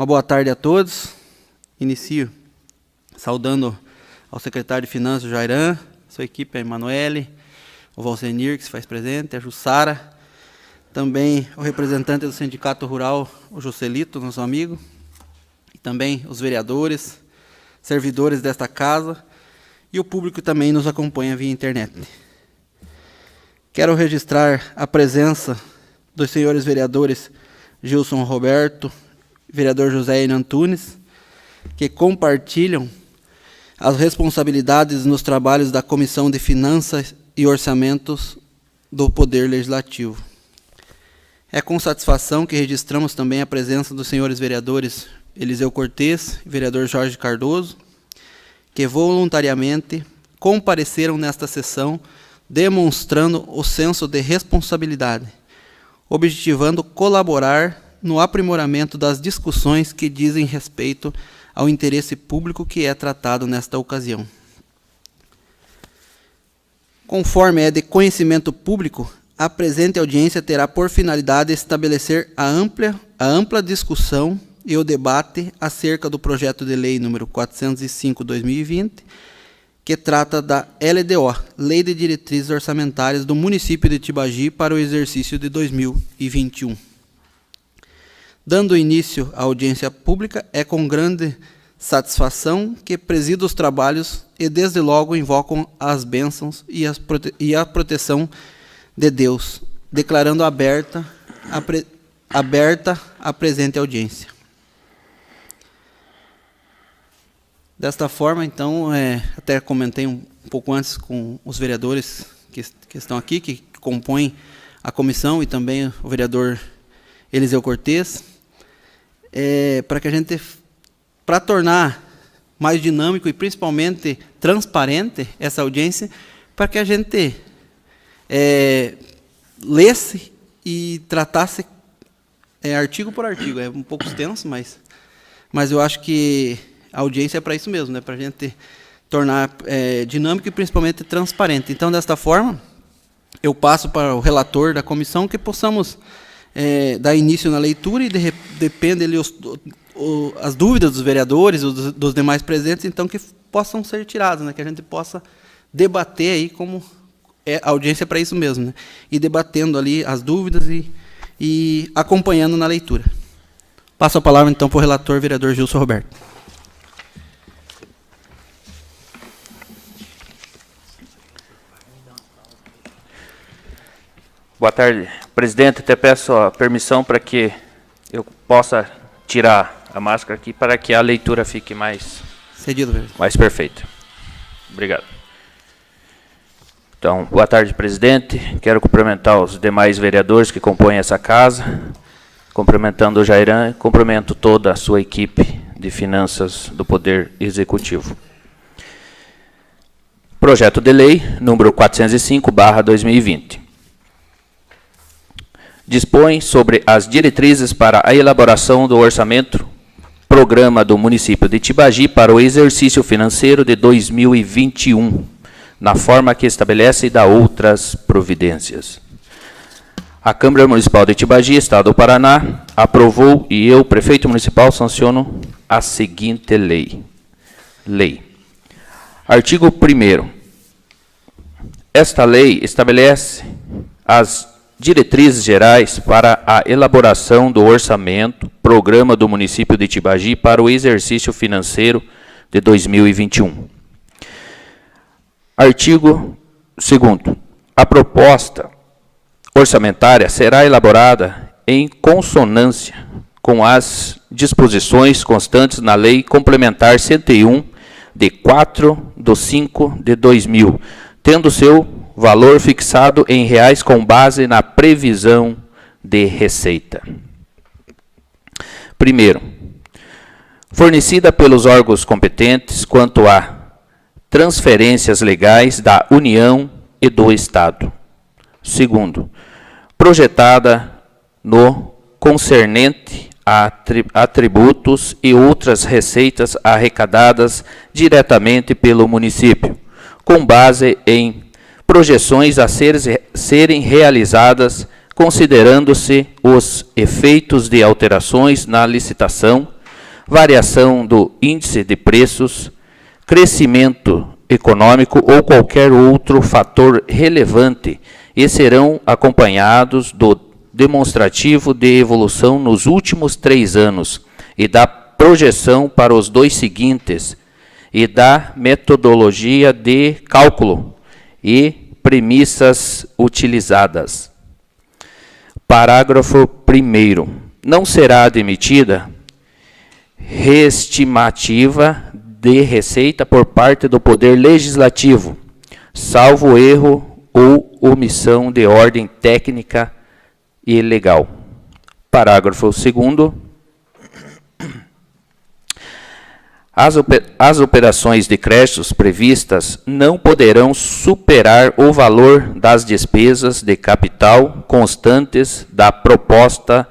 Uma boa tarde a todos. Inicio saudando ao secretário de Finanças, o Jairan, sua equipe, a Emanuele, o Valsenir, que se faz presente, a Jussara, também o representante do Sindicato Rural, o Joselito, nosso amigo, e também os vereadores, servidores desta casa, e o público que também nos acompanha via internet. Quero registrar a presença dos senhores vereadores Gilson Roberto, vereador José Ina Antunes, que compartilham as responsabilidades nos trabalhos da Comissão de Finanças e Orçamentos do Poder Legislativo. É com satisfação que registramos também a presença dos senhores vereadores Eliseu Cortes e vereador Jorge Cardoso, que voluntariamente compareceram nesta sessão, demonstrando o senso de responsabilidade, objetivando colaborar no aprimoramento das discussões que dizem respeito ao interesse público que é tratado nesta ocasião. Conforme é de conhecimento público, a presente audiência terá por finalidade estabelecer a ampla discussão e o debate acerca do projeto de lei número 405/2020, que trata da LDO, Lei de Diretrizes Orçamentárias do município de Tibagi para o exercício de 2021. Dando início à audiência pública, é com grande satisfação que presido os trabalhos e desde logo invocam as bênçãos e a proteção de Deus, declarando aberta a presente audiência. Desta forma, então, até comentei um pouco antes com os vereadores que estão aqui, que compõem a comissão, e também o vereador Eliseu Cortes, para tornar mais dinâmico e principalmente transparente essa audiência, para que a gente lesse e tratasse artigo por artigo. É um pouco extenso, mas eu acho que a audiência é para isso mesmo, né? Para a gente tornar dinâmico e principalmente transparente. Então, desta forma, eu passo para o relator da comissão que possamos dar início na leitura, e depende ali as dúvidas dos vereadores, dos demais presentes, então que possam ser tiradas, né? Que a gente possa debater aí, como a audiência é para isso mesmo, né? E debatendo ali as dúvidas e acompanhando na leitura. Passo a palavra então para o relator, vereador Gilson Roberto. Boa tarde, presidente. Até peço a permissão para que eu possa tirar a máscara aqui para que a leitura fique mais perfeita. Obrigado. Então, boa tarde, presidente. Quero cumprimentar os demais vereadores que compõem essa casa, cumprimentando o Jairan, cumprimento toda a sua equipe de finanças do Poder Executivo. Projeto de Lei número 405/2020. Dispõe sobre as diretrizes para a elaboração do orçamento programa do município de Tibagi para o exercício financeiro de 2021, na forma que estabelece e dá outras providências. A Câmara Municipal de Tibagi, Estado do Paraná, aprovou e eu, prefeito municipal, sanciono a seguinte lei. Artigo 1º. Esta lei estabelece as diretrizes gerais para a elaboração do orçamento, programa do município de Tibagi para o exercício financeiro de 2021. Artigo 2º. A proposta orçamentária será elaborada em consonância com as disposições constantes na Lei Complementar 101, de 4/5/2000, tendo seu valor fixado em reais com base na previsão de receita. Primeiro, fornecida pelos órgãos competentes quanto a transferências legais da União e do Estado. Segundo, projetada no concernente a tributos e outras receitas arrecadadas diretamente pelo município, com base em projeções a serem realizadas, considerando-se os efeitos de alterações na licitação variação do índice de preços, crescimento econômico ou qualquer outro fator relevante e serão acompanhados do demonstrativo de evolução nos últimos 3 anos e da projeção para os 2 seguintes e da metodologia de cálculo e premissas utilizadas. Parágrafo 1º. Não será admitida reestimativa de receita por parte do Poder Legislativo, salvo erro ou omissão de ordem técnica e legal. Parágrafo 2º. As operações de créditos previstas não poderão superar o valor das despesas de capital constantes da proposta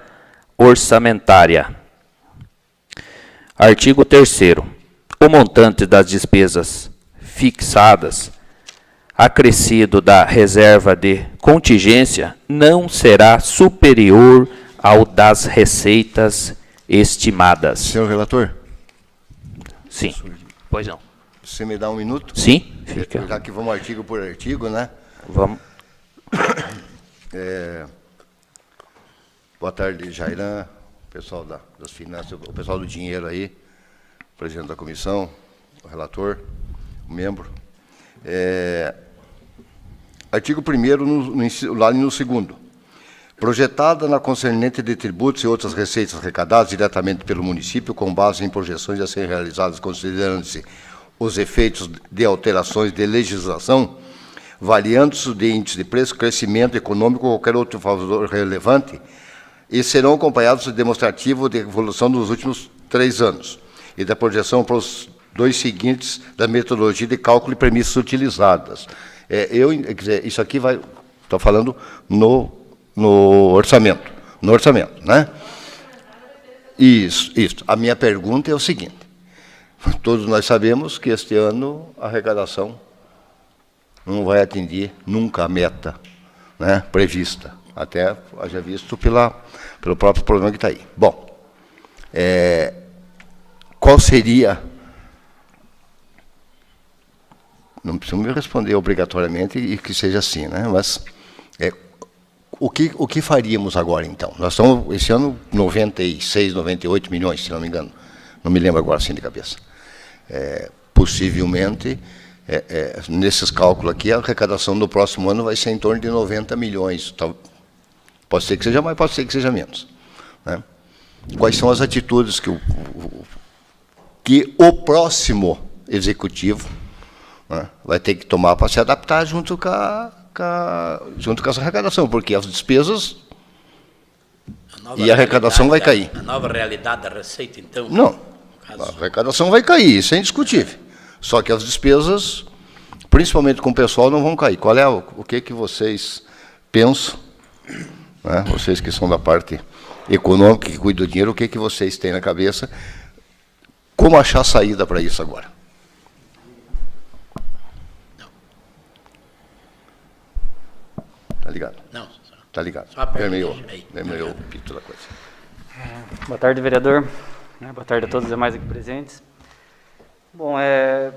orçamentária. Artigo 3º. O montante das despesas fixadas, acrescido da reserva de contingência, não será superior ao das receitas estimadas. Senhor relator? Sim. Pois não. Você me dá um minuto? Sim, fica. Já que vamos artigo por artigo, né? Vamos. Boa tarde, Jairan, pessoal das finanças, o pessoal do dinheiro aí, presidente da comissão, o relator, o membro. Artigo 1º, lá no 2º. Projetada na concernente de tributos e outras receitas arrecadadas diretamente pelo município, com base em projeções a serem realizadas considerando-se os efeitos de alterações de legislação, variando-se de índice de preço, crescimento econômico ou qualquer outro fator relevante, e serão acompanhados de demonstrativo de evolução dos últimos 3 anos, e da projeção para os 2 seguintes da metodologia de cálculo e premissas utilizadas. Quer dizer, isso aqui vai... Estou falando no orçamento. No orçamento, né? Isso. A minha pergunta é o seguinte. Todos nós sabemos que este ano a arrecadação não vai atingir nunca a meta, né, prevista. Até haja visto pelo próprio problema que está aí. Bom, qual seria... Não precisa me responder obrigatoriamente e que seja assim, né? Mas o que faríamos agora, então? Nós estamos, esse ano, 96, 98 milhões, se não me engano. Não me lembro agora assim de cabeça. Possivelmente, nesses cálculos aqui, a arrecadação do próximo ano vai ser em torno de 90 milhões. Pode ser que seja mais, pode ser que seja menos, né? Quais são as atitudes que o próximo executivo, né, vai ter que tomar para se adaptar junto com essa arrecadação, porque as despesas e a arrecadação vai cair. A nova realidade da receita, então? Não, a arrecadação vai cair, isso é indiscutível. Só que as despesas, principalmente com o pessoal, não vão cair. Qual é o que vocês pensam, né, vocês que são da parte econômica, que cuidam do dinheiro, o que vocês têm na cabeça, como achar saída para isso agora? Tá ligado? Não. Tá ligado. Vermelhou o pito da coisa. Boa tarde, vereador. Boa tarde a todos os demais aqui presentes. Bom, é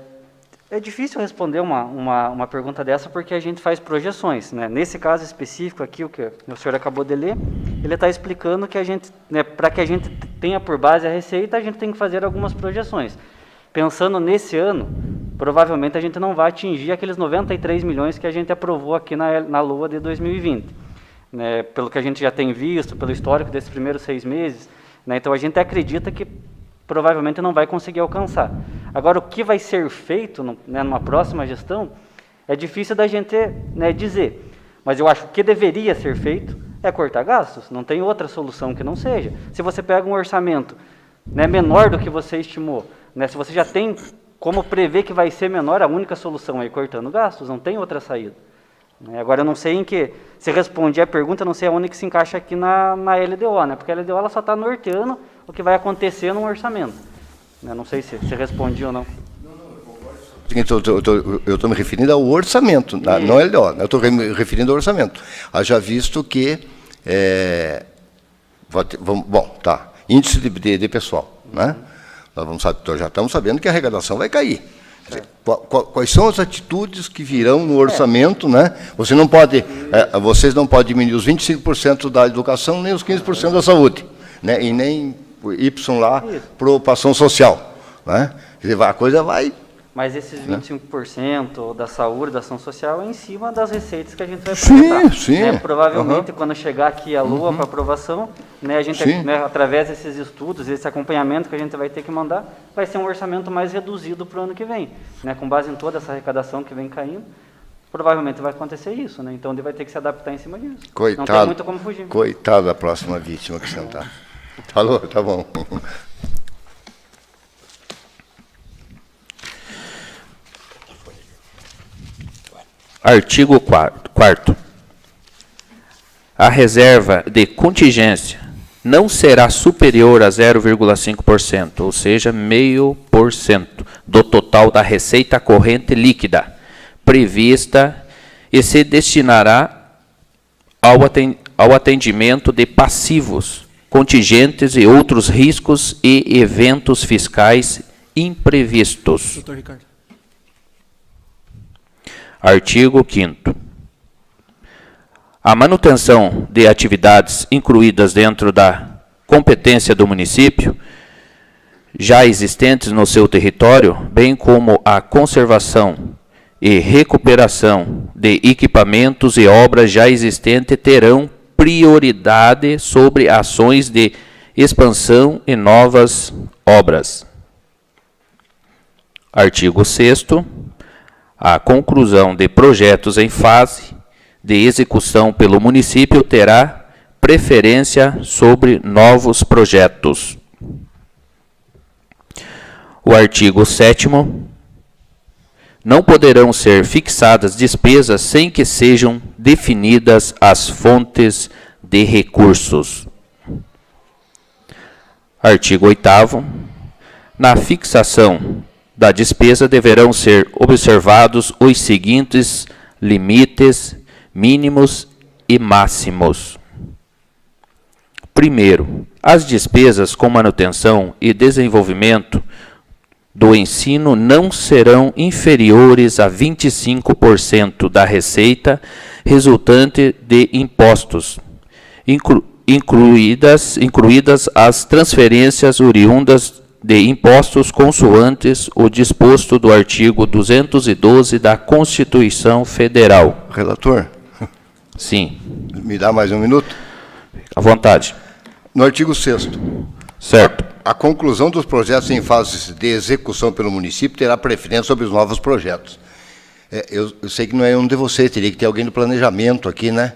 difícil responder uma pergunta dessa porque a gente faz projeções, né? Nesse caso específico aqui, o que o senhor acabou de ler, ele está explicando que a gente, né, para que a gente tenha por base a receita, a gente tem que fazer algumas projeções. Pensando nesse ano, provavelmente a gente não vai atingir aqueles 93 milhões que a gente aprovou aqui na LOA de 2020. Né, pelo que a gente já tem visto, pelo histórico desses primeiros 6 meses, né, então a gente acredita que provavelmente não vai conseguir alcançar. Agora, o que vai ser feito numa próxima gestão, é difícil da gente, né, dizer. Mas eu acho que o que deveria ser feito é cortar gastos, não tem outra solução que não seja. Se você pega um orçamento, né, menor do que você estimou, né, se você já tem como prever que vai ser menor, a única solução é ir cortando gastos, não tem outra saída. Agora, eu não sei em que, se respondi a pergunta, eu não sei aonde que se encaixa aqui na LDO, né? Porque a LDO ela só está norteando o que vai acontecer no orçamento. Eu não sei se respondi ou não. Eu estou me referindo ao orçamento, não é LDO, eu estou me referindo ao orçamento. Haja visto que, índice de pessoal, né? Nós já estamos sabendo que a arrecadação vai cair. Quais são as atitudes que virão no orçamento, né? Vocês não podem diminuir os 25% da educação, nem os 15% da saúde, né? E nem Y lá para a ação social, né? Quer dizer, a coisa vai... Mas esses 25% da saúde, da ação social, é em cima das receitas que a gente vai projetar. Sim. Né? Provavelmente, quando chegar aqui a LOA para aprovação, né, a gente, né, através desses estudos, esse acompanhamento que a gente vai ter que mandar, vai ser um orçamento mais reduzido para o ano que vem. Né? Com base em toda essa arrecadação que vem caindo, provavelmente vai acontecer isso. Né? Então, ele vai ter que se adaptar em cima disso. Coitado, não tem muito como fugir. Coitado da próxima vítima que sentar. Falou, tá bom. Artigo 4º. A reserva de contingência não será superior a 0,5%, ou seja, 0,5% do total da receita corrente líquida prevista e se destinará ao atendimento de passivos, contingentes e outros riscos e eventos fiscais imprevistos. Doutor Ricardo. Artigo 5º. A manutenção de atividades incluídas dentro da competência do município, já existentes no seu território, bem como a conservação e recuperação de equipamentos e obras já existentes, terão prioridade sobre ações de expansão e novas obras. Artigo 6º. A conclusão de projetos em fase de execução pelo município terá preferência sobre novos projetos. O artigo 7º. Não poderão ser fixadas despesas sem que sejam definidas as fontes de recursos. Artigo 8º. Na fixação da despesa deverão ser observados os seguintes limites mínimos e máximos. Primeiro, as despesas com manutenção e desenvolvimento do ensino não serão inferiores a 25% da receita resultante de impostos, incluídas as transferências oriundas de impostos consoantes o disposto do artigo 212 da Constituição Federal. Relator? Sim. Me dá mais um minuto? À vontade. No artigo 6º. Certo. A conclusão dos projetos em fase de execução pelo município terá preferência sobre os novos projetos. Eu sei que não é um de vocês, teria que ter alguém do planejamento aqui, né?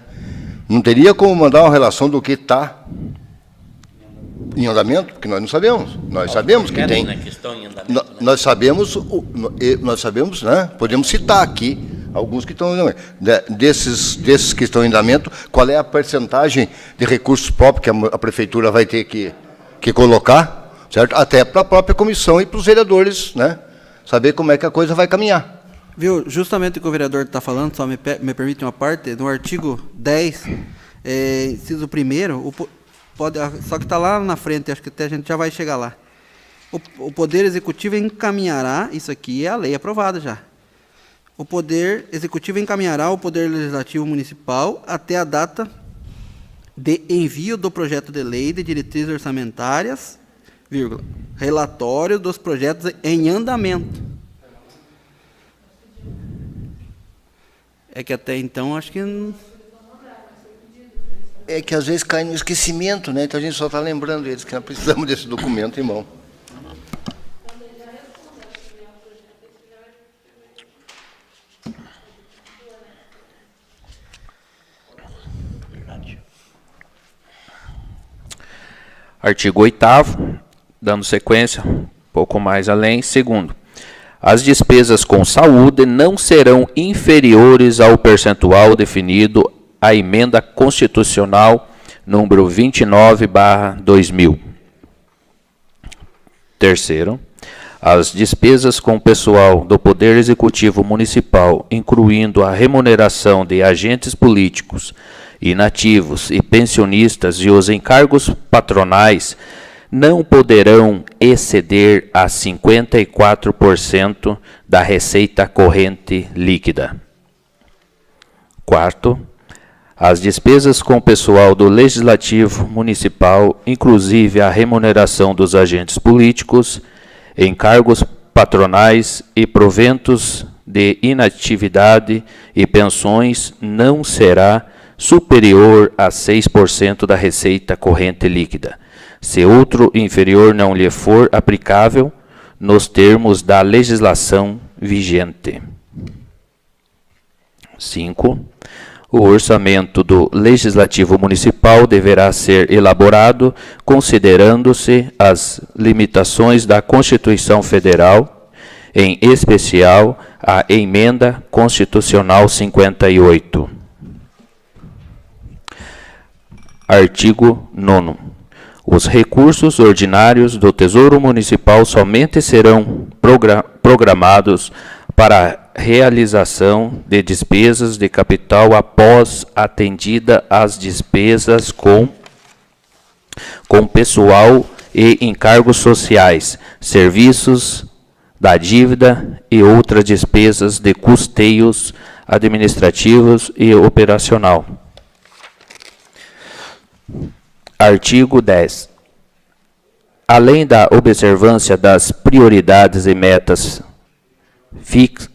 Não teria como mandar uma relação do que está em andamento, porque nós não sabemos. Nós sabemos que tem. Nós sabemos, né? Podemos citar aqui alguns que estão em andamento. Desses que estão em andamento, qual é a percentagem de recursos próprios que a prefeitura vai ter que colocar, certo? Até para a própria comissão e para os vereadores, né? Saber como é que a coisa vai caminhar. Viu, justamente o que o vereador está falando, só me permite uma parte, no artigo 10, inciso 1º, só que está lá na frente, acho que até a gente já vai chegar lá. O Poder Executivo encaminhará, isso aqui é a lei aprovada já. O Poder Executivo encaminhará ao Poder Legislativo Municipal até a data de envio do projeto de lei de diretrizes orçamentárias, vírgula, relatório dos projetos em andamento. É que até então, acho que... É que às vezes cai no esquecimento, né? Então a gente só está lembrando eles que nós precisamos desse documento em mão. Artigo 8º, dando sequência, um pouco mais além. Segundo, as despesas com saúde não serão inferiores ao percentual definido à emenda constitucional número 29/2000. Terceiro, as despesas com pessoal do Poder Executivo Municipal, incluindo a remuneração de agentes políticos, inativos e pensionistas e os encargos patronais, não poderão exceder a 54% da receita corrente líquida. Quarto, as despesas com o pessoal do Legislativo Municipal, inclusive a remuneração dos agentes políticos, encargos patronais e proventos de inatividade e pensões, não será superior a 6% da receita corrente líquida, se outro inferior não lhe for aplicável nos termos da legislação vigente. 5. O orçamento do Legislativo Municipal deverá ser elaborado considerando-se as limitações da Constituição Federal, em especial a Emenda Constitucional 58. Artigo 9º. Os recursos ordinários do Tesouro Municipal somente serão programados para a realização de despesas de capital após atendida as despesas com pessoal e encargos sociais, serviços da dívida e outras despesas de custeios administrativos e operacional. Artigo 10. Além da observância das prioridades e metas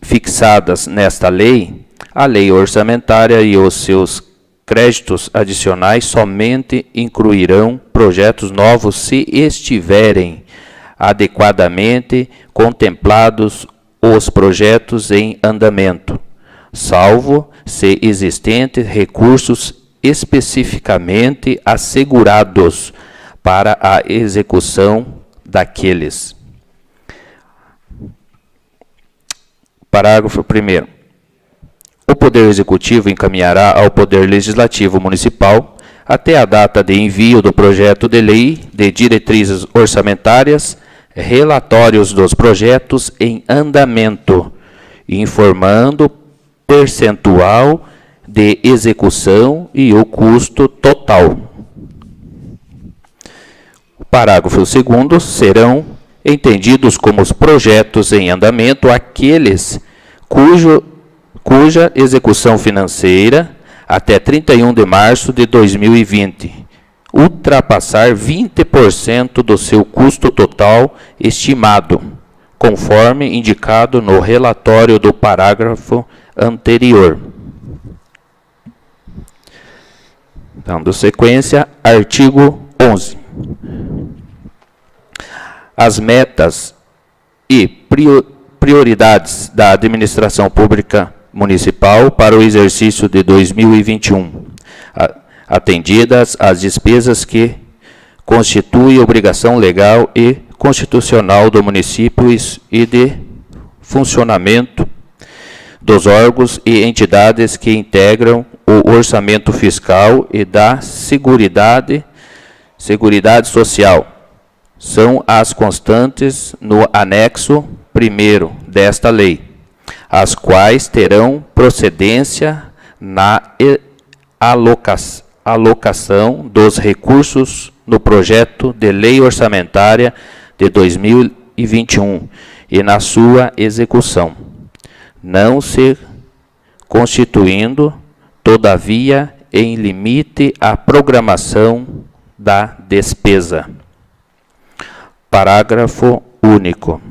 fixadas nesta lei, a lei orçamentária e os seus créditos adicionais somente incluirão projetos novos se estiverem adequadamente contemplados os projetos em andamento, salvo se existentes recursos especificamente assegurados para a execução daqueles. Parágrafo 1º. O Poder Executivo encaminhará ao Poder Legislativo Municipal, até a data de envio do projeto de lei de diretrizes orçamentárias, relatórios dos projetos em andamento, informando percentual de execução e o custo total. Parágrafo 2º. Serão entendidos como os projetos em andamento aqueles cuja execução financeira até 31 de março de 2020 ultrapassar 20% do seu custo total estimado, conforme indicado no relatório do parágrafo anterior. Dando sequência, artigo 11. As metas e prioridades da administração pública municipal para o exercício de 2021, atendidas as despesas que constituem obrigação legal e constitucional do município e de funcionamento dos órgãos e entidades que integram o orçamento fiscal e da Seguridade Social, são as constantes no anexo 1º desta lei, as quais terão procedência na alocação dos recursos no projeto de lei orçamentária de 2021 e na sua execução, não se constituindo, todavia, em limite à programação da despesa. Parágrafo único.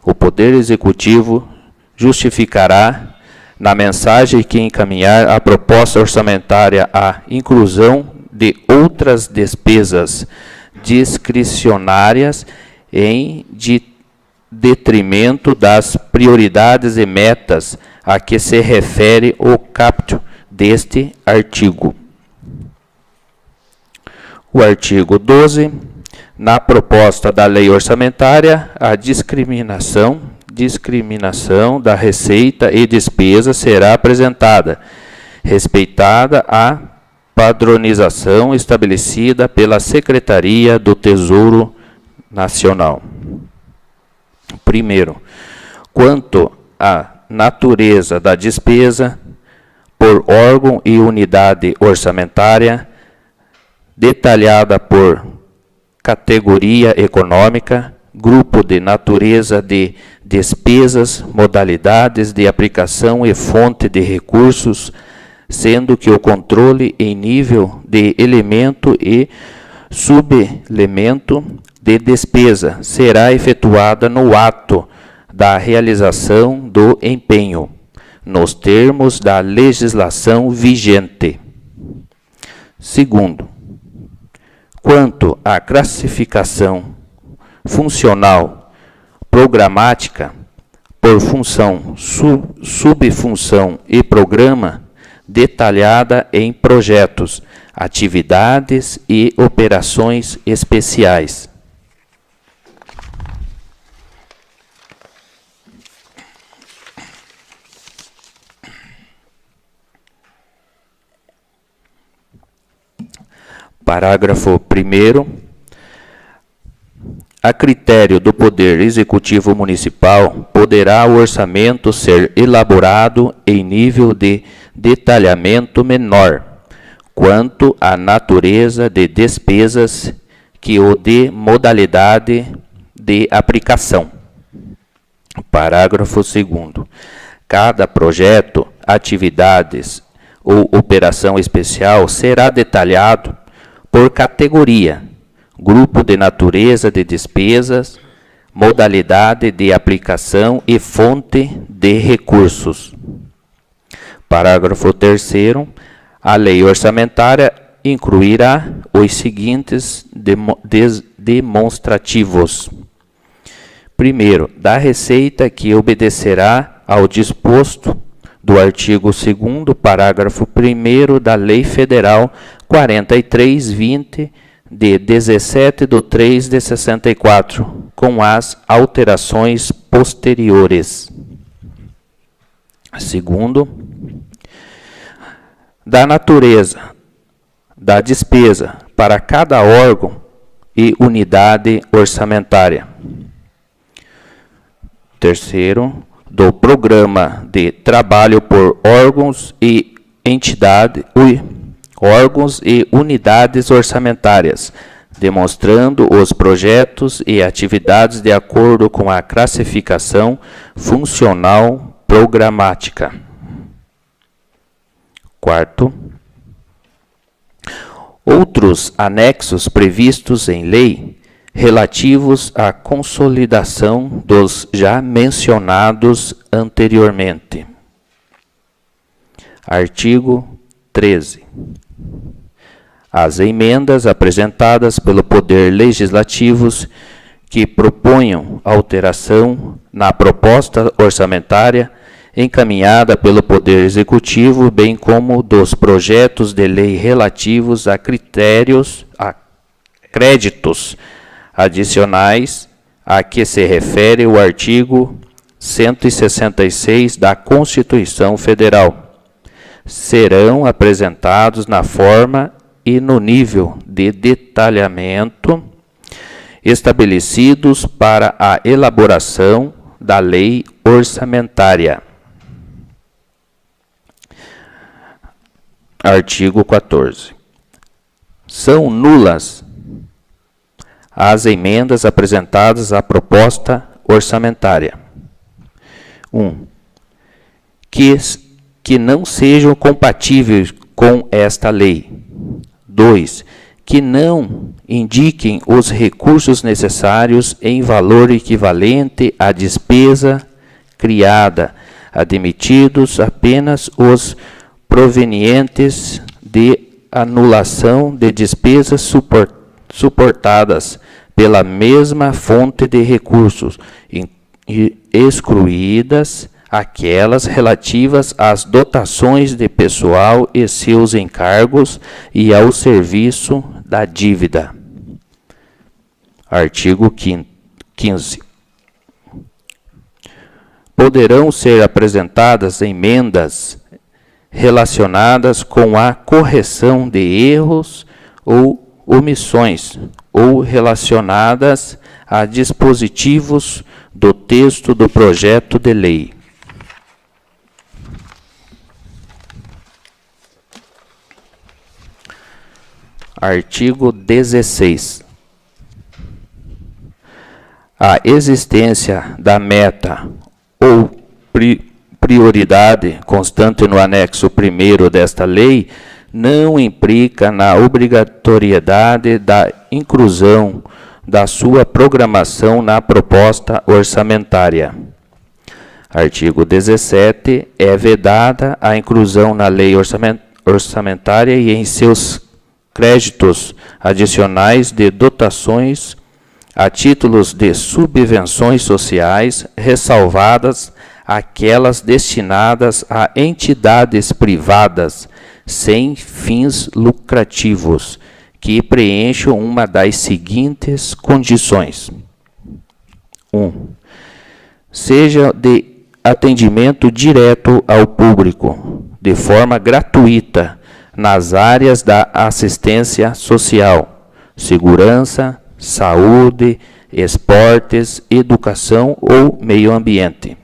O Poder Executivo justificará, na mensagem que encaminhar a proposta orçamentária, a inclusão de outras despesas discricionárias em detrimento das prioridades e metas a que se refere o caput deste artigo. O artigo 12. Na proposta da lei orçamentária, a discriminação da receita e despesa será apresentada, respeitada a padronização estabelecida pela Secretaria do Tesouro Nacional. Primeiro, quanto à natureza da despesa, por órgão e unidade orçamentária, detalhada por categoria econômica, grupo de natureza de despesas, modalidades de aplicação e fonte de recursos, sendo que o controle em nível de elemento e subelemento de despesa será efetuada no ato da realização do empenho, nos termos da legislação vigente. Segundo, quanto à classificação funcional programática por função, subfunção e programa, detalhada em projetos, atividades e operações especiais. Parágrafo 1º. A critério do Poder Executivo Municipal, poderá o orçamento ser elaborado em nível de detalhamento menor, quanto à natureza de despesas que o de modalidade de aplicação. Parágrafo 2º. Cada projeto, atividades ou operação especial será detalhado por categoria, grupo de natureza de despesas, modalidade de aplicação e fonte de recursos. Parágrafo 3º. A lei orçamentária incluirá os seguintes demonstrativos. Primeiro, da receita que obedecerá ao disposto do artigo 2º, parágrafo 1º da Lei Federal 4320, de 17/3/64, com as alterações posteriores. Segundo, da natureza da despesa para cada órgão e unidade orçamentária. Terceiro, do programa de trabalho por órgãos e unidades orçamentárias, demonstrando os projetos e atividades de acordo com a classificação funcional programática. Quarto, outros anexos previstos em lei relativos à consolidação dos já mencionados anteriormente. Artigo 13. As emendas apresentadas pelo Poder Legislativo que proponham alteração na proposta orçamentária encaminhada pelo Poder Executivo, bem como dos projetos de lei relativos a créditos adicionais a que se refere o artigo 166 da Constituição Federal, serão apresentados na forma e no nível de detalhamento estabelecidos para a elaboração da lei orçamentária. Artigo 14. São nulas as emendas apresentadas à proposta orçamentária. 1. Que não sejam compatíveis com esta lei. 2. Que não indiquem os recursos necessários em valor equivalente à despesa criada, admitidos apenas os provenientes de anulação de despesas suportadas pela mesma fonte de recursos, excluídas aquelas relativas às dotações de pessoal e seus encargos e ao serviço da dívida. Artigo 15. Poderão ser apresentadas emendas relacionadas com a correção de erros ou omissões, ou relacionadas a dispositivos do texto do projeto de lei. Artigo 16. a existência da meta ou prioridade constante no anexo 1º desta lei não implica na obrigatoriedade da inclusão da sua programação na proposta orçamentária. Artigo 17. É vedada a inclusão na lei orçamentária e em seus créditos adicionais de dotações a títulos de subvenções sociais, ressalvadas aquelas destinadas a entidades privadas sem fins lucrativos, que preencham uma das seguintes condições. 1. Seja de atendimento direto ao público, de forma gratuita, nas áreas da assistência social, segurança, saúde, esportes, educação ou meio ambiente.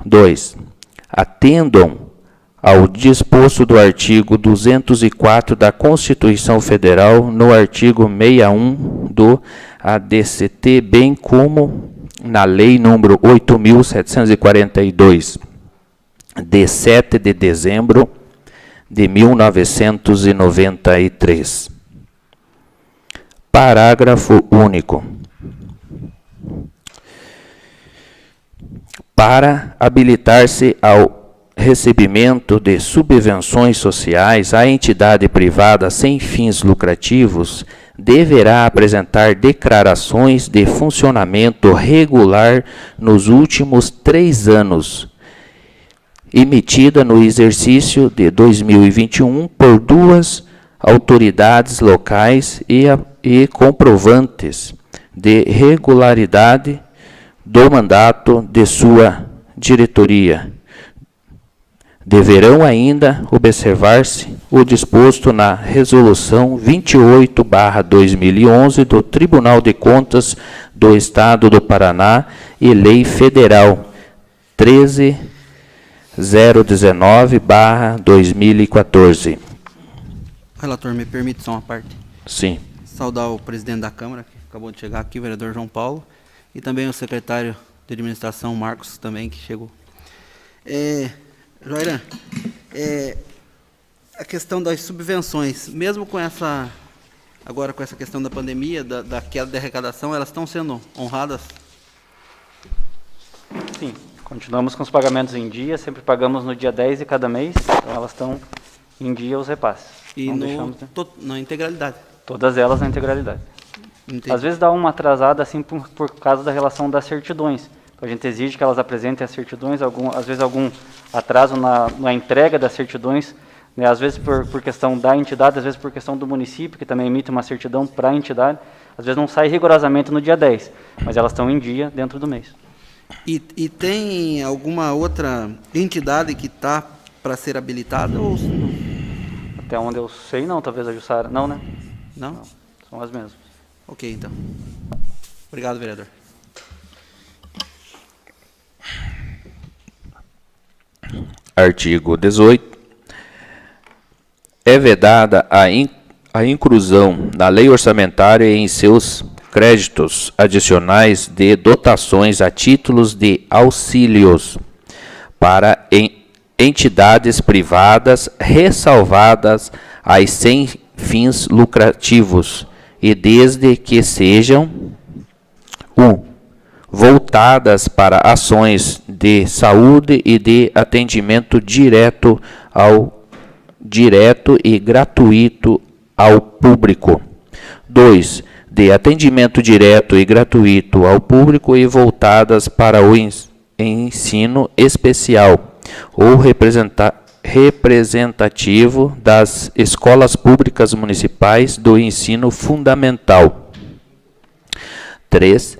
2. Atendam ao disposto do artigo 204 da Constituição Federal, no artigo 61 do ADCT, bem como na Lei nº 8.742, de 7 de dezembro de 1993. Parágrafo único. Para habilitar-se ao recebimento de subvenções sociais, a entidade privada sem fins lucrativos deverá apresentar declarações de funcionamento regular nos últimos 3 anos, emitida no exercício de 2021 por 2 autoridades locais e comprovantes de regularidade do mandato de sua diretoria. Deverão ainda observar-se o disposto na Resolução 28/2011 do Tribunal de Contas do Estado do Paraná e Lei Federal 13.019/2014. Relator, me permite só uma parte? Sim. Saudar o presidente da Câmara, que acabou de chegar aqui, o vereador João Paulo, e também o secretário de administração, Marcos, também, que chegou. Joirã, a questão das subvenções, mesmo com essa, agora com essa questão da pandemia, da queda de arrecadação, elas estão sendo honradas? Sim, continuamos com os pagamentos em dia, sempre pagamos no dia 10 de cada mês, então elas estão em dia os repasses. E na integralidade? Todas elas na integralidade. Entendi. Às vezes dá uma atrasada assim por causa da relação das certidões. Então, a gente exige que elas apresentem as certidões, às vezes algum atraso na entrega das certidões, né, às vezes por questão da entidade, às vezes por questão do município, que também emite uma certidão para a entidade. Às vezes não sai rigorosamente no dia 10, mas elas estão em dia dentro do mês. E tem alguma outra entidade que está para ser habilitada? Ou não? Até onde eu sei, não. Talvez a Jussara. Não, né? Não? Não, são as mesmas. Ok, então. Obrigado, vereador. Artigo 18. É vedada a inclusão na lei orçamentária e em seus créditos adicionais de dotações a títulos de auxílios para entidades privadas, ressalvadas as sem fins lucrativos, e desde que sejam voltadas para ações de saúde e de atendimento direto e gratuito ao público. 2. De atendimento direto e gratuito ao público e voltadas para o ensino especial ou representativo das escolas públicas municipais do ensino fundamental. 3.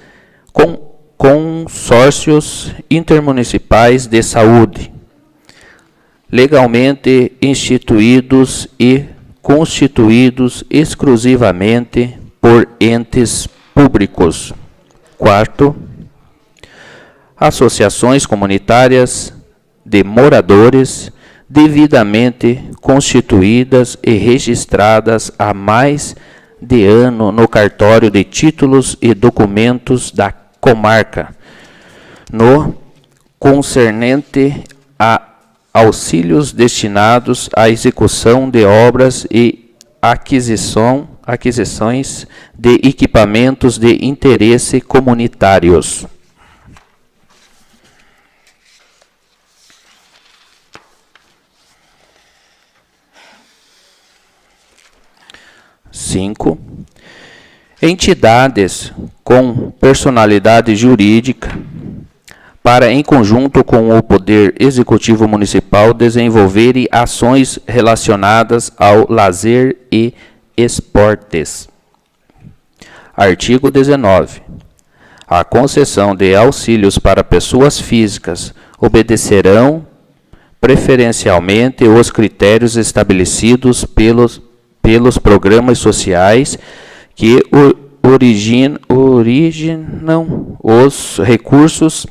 Consórcios intermunicipais de saúde, legalmente instituídos e constituídos exclusivamente por entes públicos. 4. Associações comunitárias de moradores devidamente constituídas e registradas há mais de ano no cartório de títulos e documentos da comarca, no concernente a auxílios destinados à execução de obras e aquisições de equipamentos de interesse comunitários. Cinco, entidades com personalidade jurídica para, em conjunto com o Poder Executivo Municipal, desenvolverem ações relacionadas ao lazer e esportes. Artigo 19. A concessão de auxílios para pessoas físicas obedecerão preferencialmente os critérios estabelecidos pelos programas sociais que originam os recursos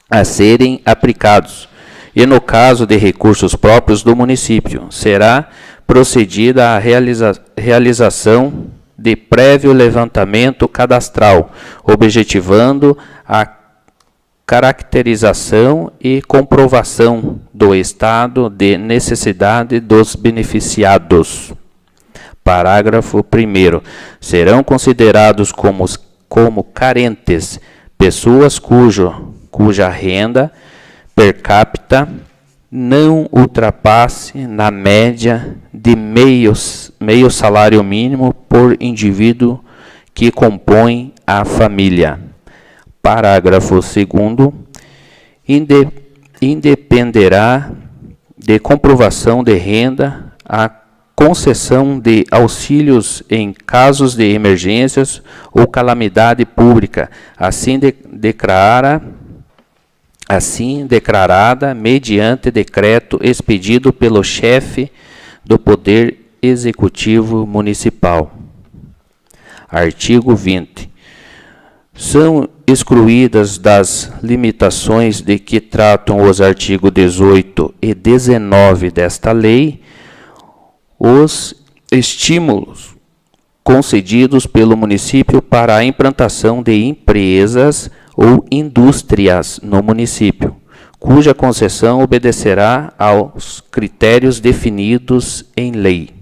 a serem aplicados, e no caso de recursos próprios do município, será procedida a realização de prévio levantamento cadastral, objetivando a caracterização e comprovação do estado de necessidade dos beneficiados. Parágrafo 1º. Serão considerados como carentes pessoas cuja renda per capita não ultrapasse na média de meio salário mínimo por indivíduo que compõe a família. Parágrafo 2º. Independerá de comprovação de renda a concessão de auxílios em casos de emergências ou calamidade pública, assim declarada mediante decreto expedido pelo chefe do Poder Executivo Municipal. Artigo 20. São excluídas das limitações de que tratam os artigos 18 e 19 desta lei os estímulos concedidos pelo município para a implantação de empresas ou indústrias no município, cuja concessão obedecerá aos critérios definidos em lei.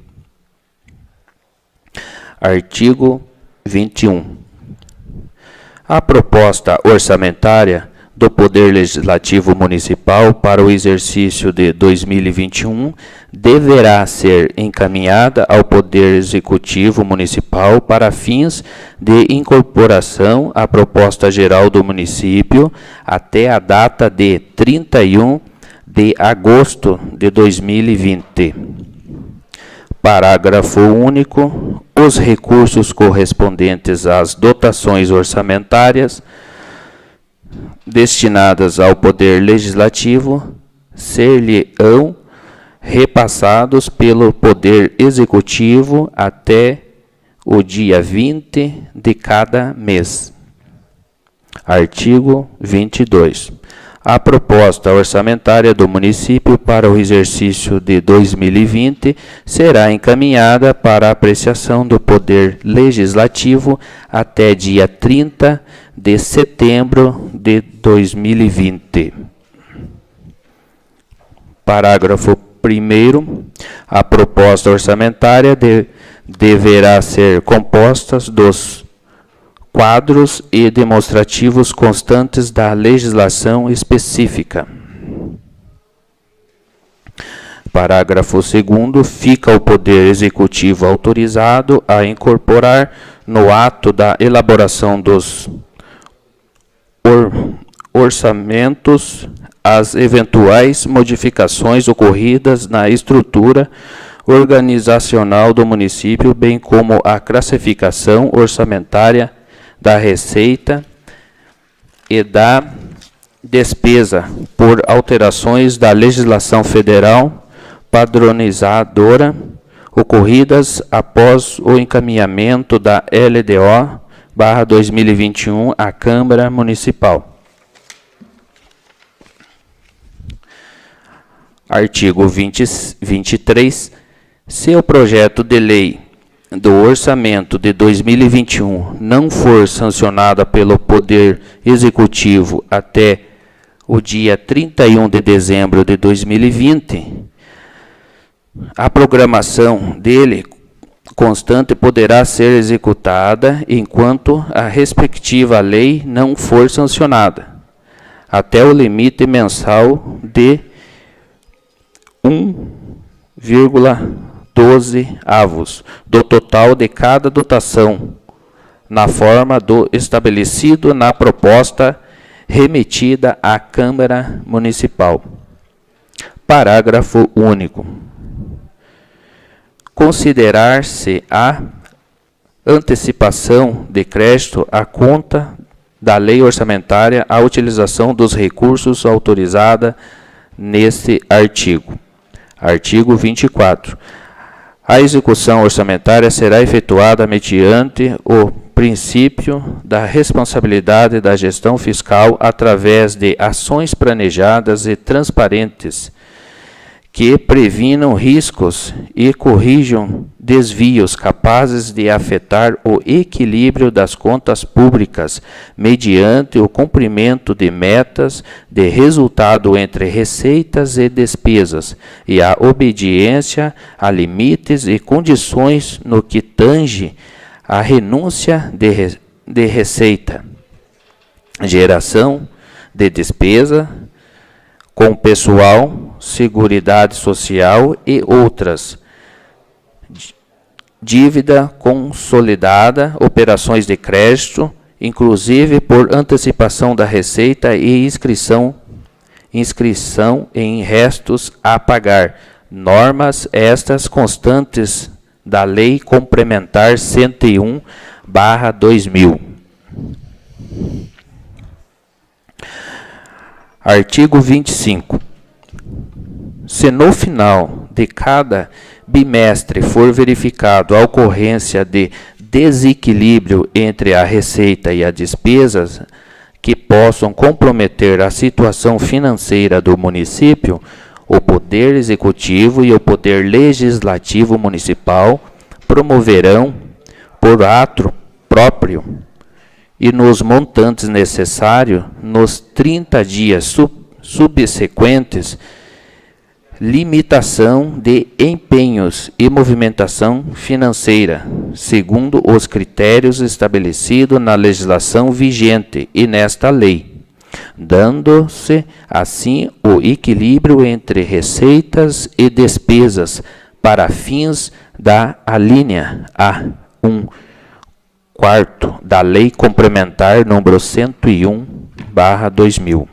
Artigo 21. A proposta orçamentária do Poder Legislativo Municipal para o exercício de 2021 deverá ser encaminhada ao Poder Executivo Municipal para fins de incorporação à proposta geral do município até a data de 31 de agosto de 2020. Parágrafo único. Os recursos correspondentes às dotações orçamentárias destinadas ao Poder Legislativo ser-lhe-ão repassados pelo Poder Executivo até o dia 20 de cada mês. Artigo 22. A proposta orçamentária do município para o exercício de 2020 será encaminhada para apreciação do Poder Legislativo até dia 30 de setembro de 2020. Parágrafo 1º. A proposta orçamentária deverá ser composta dos quadros e demonstrativos constantes da legislação específica. Parágrafo 2º. Fica o Poder Executivo autorizado a incorporar no ato da elaboração dos orçamentos as eventuais modificações ocorridas na estrutura organizacional do município, bem como a classificação orçamentária da receita e da despesa por alterações da legislação federal padronizadora ocorridas após o encaminhamento da LDO/2021 à Câmara Municipal. Artigo 23. Se o projeto de lei do orçamento de 2021 não for sancionada pelo Poder Executivo até o dia 31 de dezembro de 2020, a programação dele constante poderá ser executada enquanto a respectiva lei não for sancionada, até o limite mensal de 1,12 avos do total de cada dotação, na forma do estabelecido na proposta remetida à Câmara Municipal. Parágrafo único. Considerar-se a antecipação de crédito à conta da lei orçamentária a utilização dos recursos autorizada neste artigo. Artigo 24. A execução orçamentária será efetuada mediante o princípio da responsabilidade da gestão fiscal através de ações planejadas e transparentes que previnam riscos e corrijam desvios capazes de afetar o equilíbrio das contas públicas mediante o cumprimento de metas de resultado entre receitas e despesas e a obediência a limites e condições no que tange a renúncia de receita, geração de despesa com pessoal, Seguridade Social e outras, dívida consolidada, operações de crédito, inclusive por antecipação da receita e inscrição em restos a pagar, normas estas constantes da Lei Complementar 101/2000. Artigo 25. Se no final de cada bimestre for verificado a ocorrência de desequilíbrio entre a receita e a despesa que possam comprometer a situação financeira do município, o Poder Executivo e o Poder Legislativo Municipal promoverão, por ato próprio e nos montantes necessários, nos 30 dias subsequentes, limitação de empenhos e movimentação financeira, segundo os critérios estabelecidos na legislação vigente e nesta lei, dando-se, assim, o equilíbrio entre receitas e despesas para fins da alínea A1/4 da Lei Complementar número 101/2000.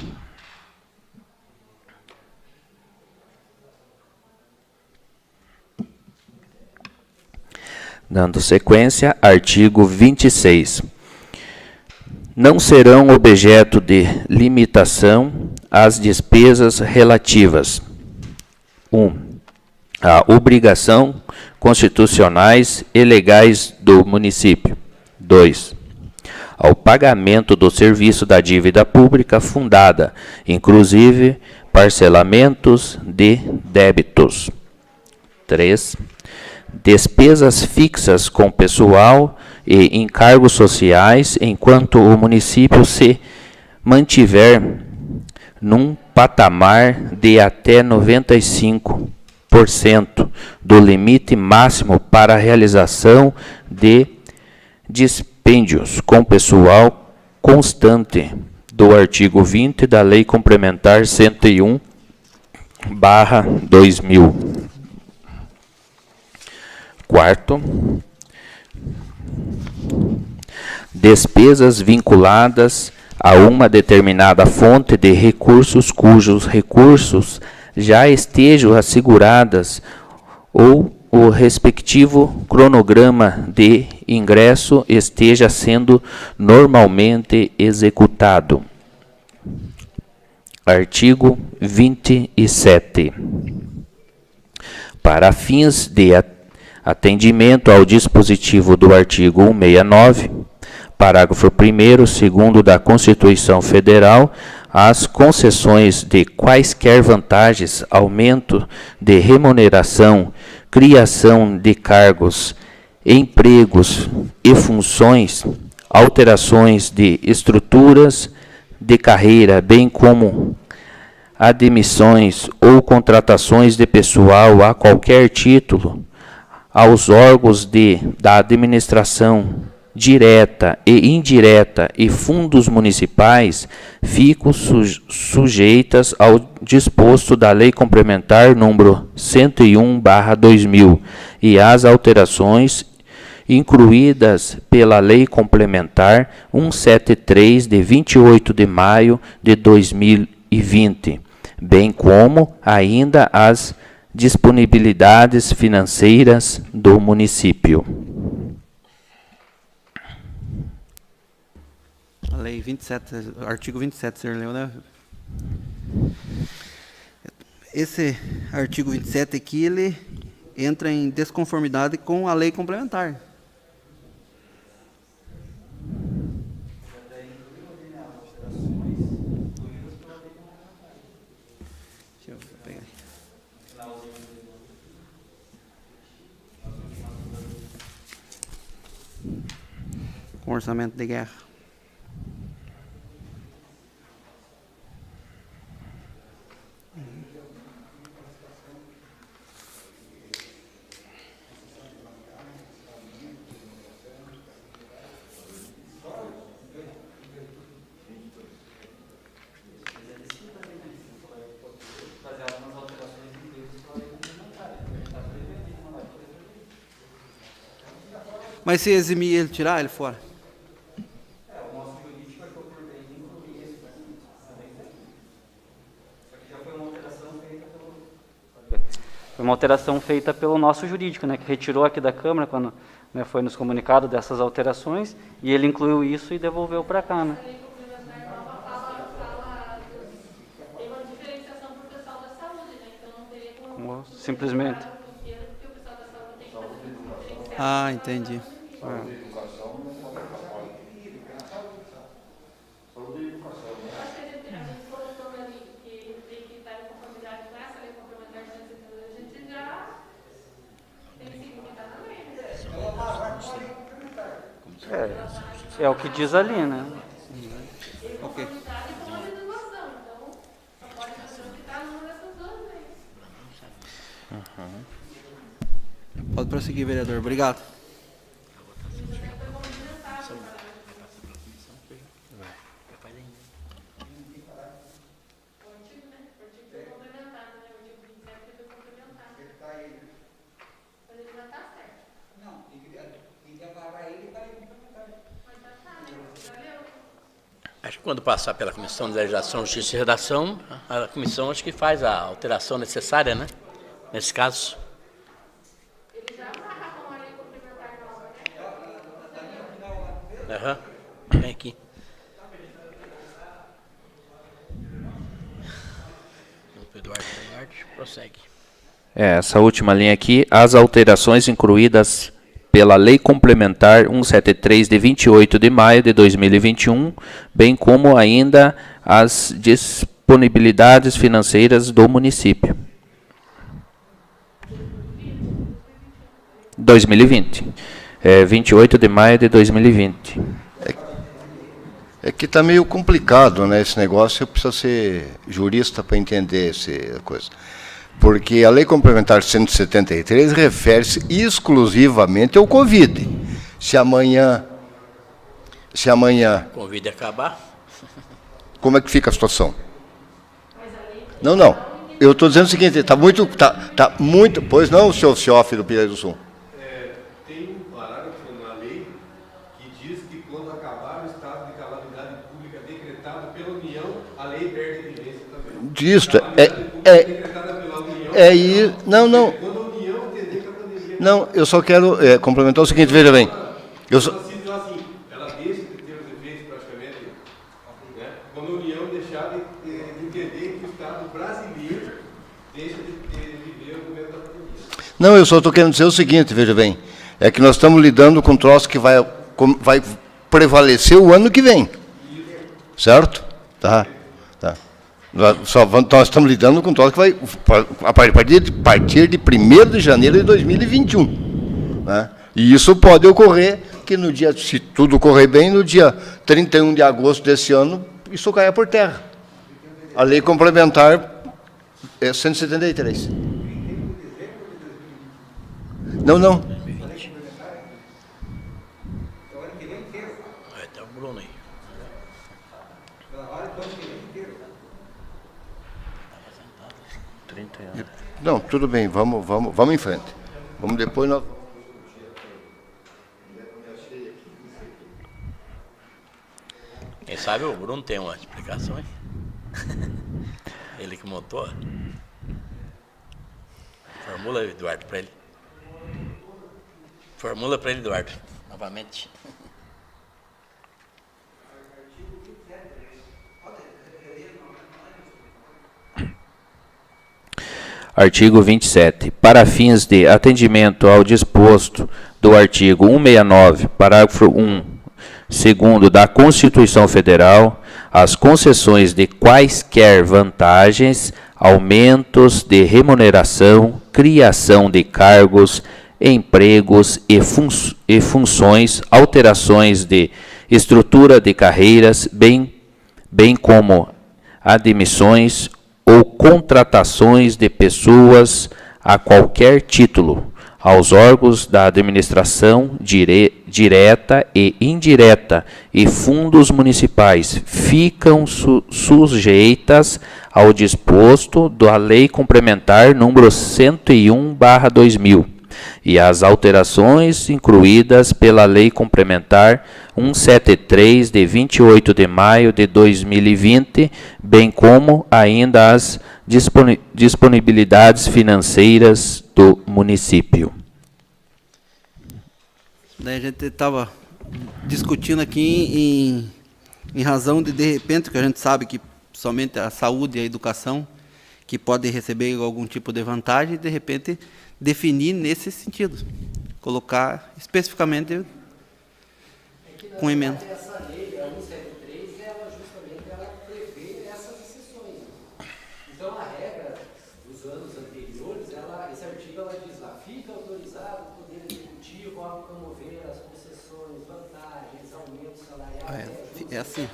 Dando sequência, artigo 26. Não serão objeto de limitação as despesas relativas: 1. A obrigação constitucionais e legais do município. 2. Ao pagamento do serviço da dívida pública fundada, inclusive parcelamentos de débitos. 3. Despesas fixas com pessoal e encargos sociais, enquanto o município se mantiver num patamar de até 95% do limite máximo para a realização de dispêndios com pessoal constante do artigo 20 da Lei Complementar 101/2000. Quarto, despesas vinculadas a uma determinada fonte de recursos cujos recursos já estejam asseguradas ou o respectivo cronograma de ingresso esteja sendo normalmente executado. Artigo 27. Para fins de atendimento ao dispositivo do artigo 169, parágrafo 1º, 2º da Constituição Federal, as concessões de quaisquer vantagens, aumento de remuneração, criação de cargos empregos e funções, alterações de estruturas de carreira, bem como admissões ou contratações de pessoal a qualquer título, aos órgãos da administração direta e indireta e fundos municipais, ficam sujeitas ao disposto da Lei Complementar número 101/2000 e às alterações incluídas pela Lei Complementar 173, de 28 de maio de 2020, bem como ainda as disponibilidades financeiras do município. A lei 27, artigo 27, senhor leu, né? Esse artigo 27 aqui, ele entra em desconformidade com a lei complementar. Deixa eu pegar aqui. Com orçamento de guerra. Mas se eximir ele, tirar ele fora? O nosso jurídico achou por bem incluir esse também. Só que já foi uma alteração feita pelo... Foi uma alteração feita pelo nosso jurídico, né, que retirou aqui da Câmara quando, né, foi nos comunicado dessas alterações, e ele incluiu isso e devolveu para cá, né? Tem uma diferenciação para o pessoal da saúde, né? Então não teria como... Simplesmente. Ah, entendi. É o que diz ali, né? Ok. Pode prosseguir, vereador. Obrigado. Acho que quando passar pela Comissão de Legislação, Justiça e Redação, a comissão acho que faz a alteração necessária, né? Nesse caso. Aham. Vem aqui. Eduardo, prossegue. Essa última linha aqui, as alterações incluídas pela Lei Complementar 173, de 28 de maio de 2021, bem como ainda as disponibilidades financeiras do município. 2020. 28 de maio de 2020. É que está meio complicado, né, esse negócio, eu preciso ser jurista para entender essa coisa. Porque a Lei Complementar 173 refere-se exclusivamente ao Covid. Se amanhã... Convide a acabar. Como é que fica a situação? Não. Eu estou dizendo o seguinte, está muito... Pois não, senhor Cioff do Pires do Sul. Tem um parágrafo na lei que diz que quando acabar o estado de calamidade pública decretado pela União, a lei perde vigência também. Disto, Não, eu só quero complementar o seguinte, veja bem. Ela deixa de ter os efeitos praticamente, né, quando a União deixar de entender que o Estado brasileiro deixa de viver o momento da pandemia. Não, eu só estou querendo dizer o seguinte, veja bem. É que nós estamos lidando com um troço que vai prevalecer o ano que vem. Certo? Tá. Nós estamos lidando com um troço que vai, a partir de 1º de janeiro de 2021. Né? E isso pode ocorrer que no dia, se tudo correr bem, no dia 31 de agosto desse ano, isso caia por terra. A lei complementar é 173. Não, não. Vai ter o Bruno aí. Não, tudo bem, vamos em frente. Vamos depois nós. Quem sabe o Bruno tem uma explicação, hein? Ele que montou. Formula, Eduardo, para ele. Formula para ele, Eduardo, novamente. Artigo 27. Para fins de atendimento ao disposto do artigo 169, parágrafo 1, segundo da Constituição Federal, as concessões de quaisquer vantagens, aumentos de remuneração, criação de cargos, empregos e funções, alterações de estrutura de carreiras, bem como admissões ou contratações de pessoas a qualquer título, aos órgãos da administração direta e indireta e fundos municipais ficam sujeitas ao disposto da Lei Complementar número 101/2000 e às alterações incluídas pela Lei Complementar 173 de 28 de maio de 2020, bem como ainda as disponibilidades financeiras do município. Daí a gente estava discutindo aqui em razão de repente, que a gente sabe que somente a saúde e a educação que podem receber algum tipo de vantagem, de repente definir nesse sentido, colocar especificamente com emenda. Essa lei, a 173, ela justamente prevê essas exceções. Então, a regra dos anos anteriores, esse artigo diz lá, fica autorizado o Poder Executivo a promover as concessões, vantagens, aumentos salariais. É assim.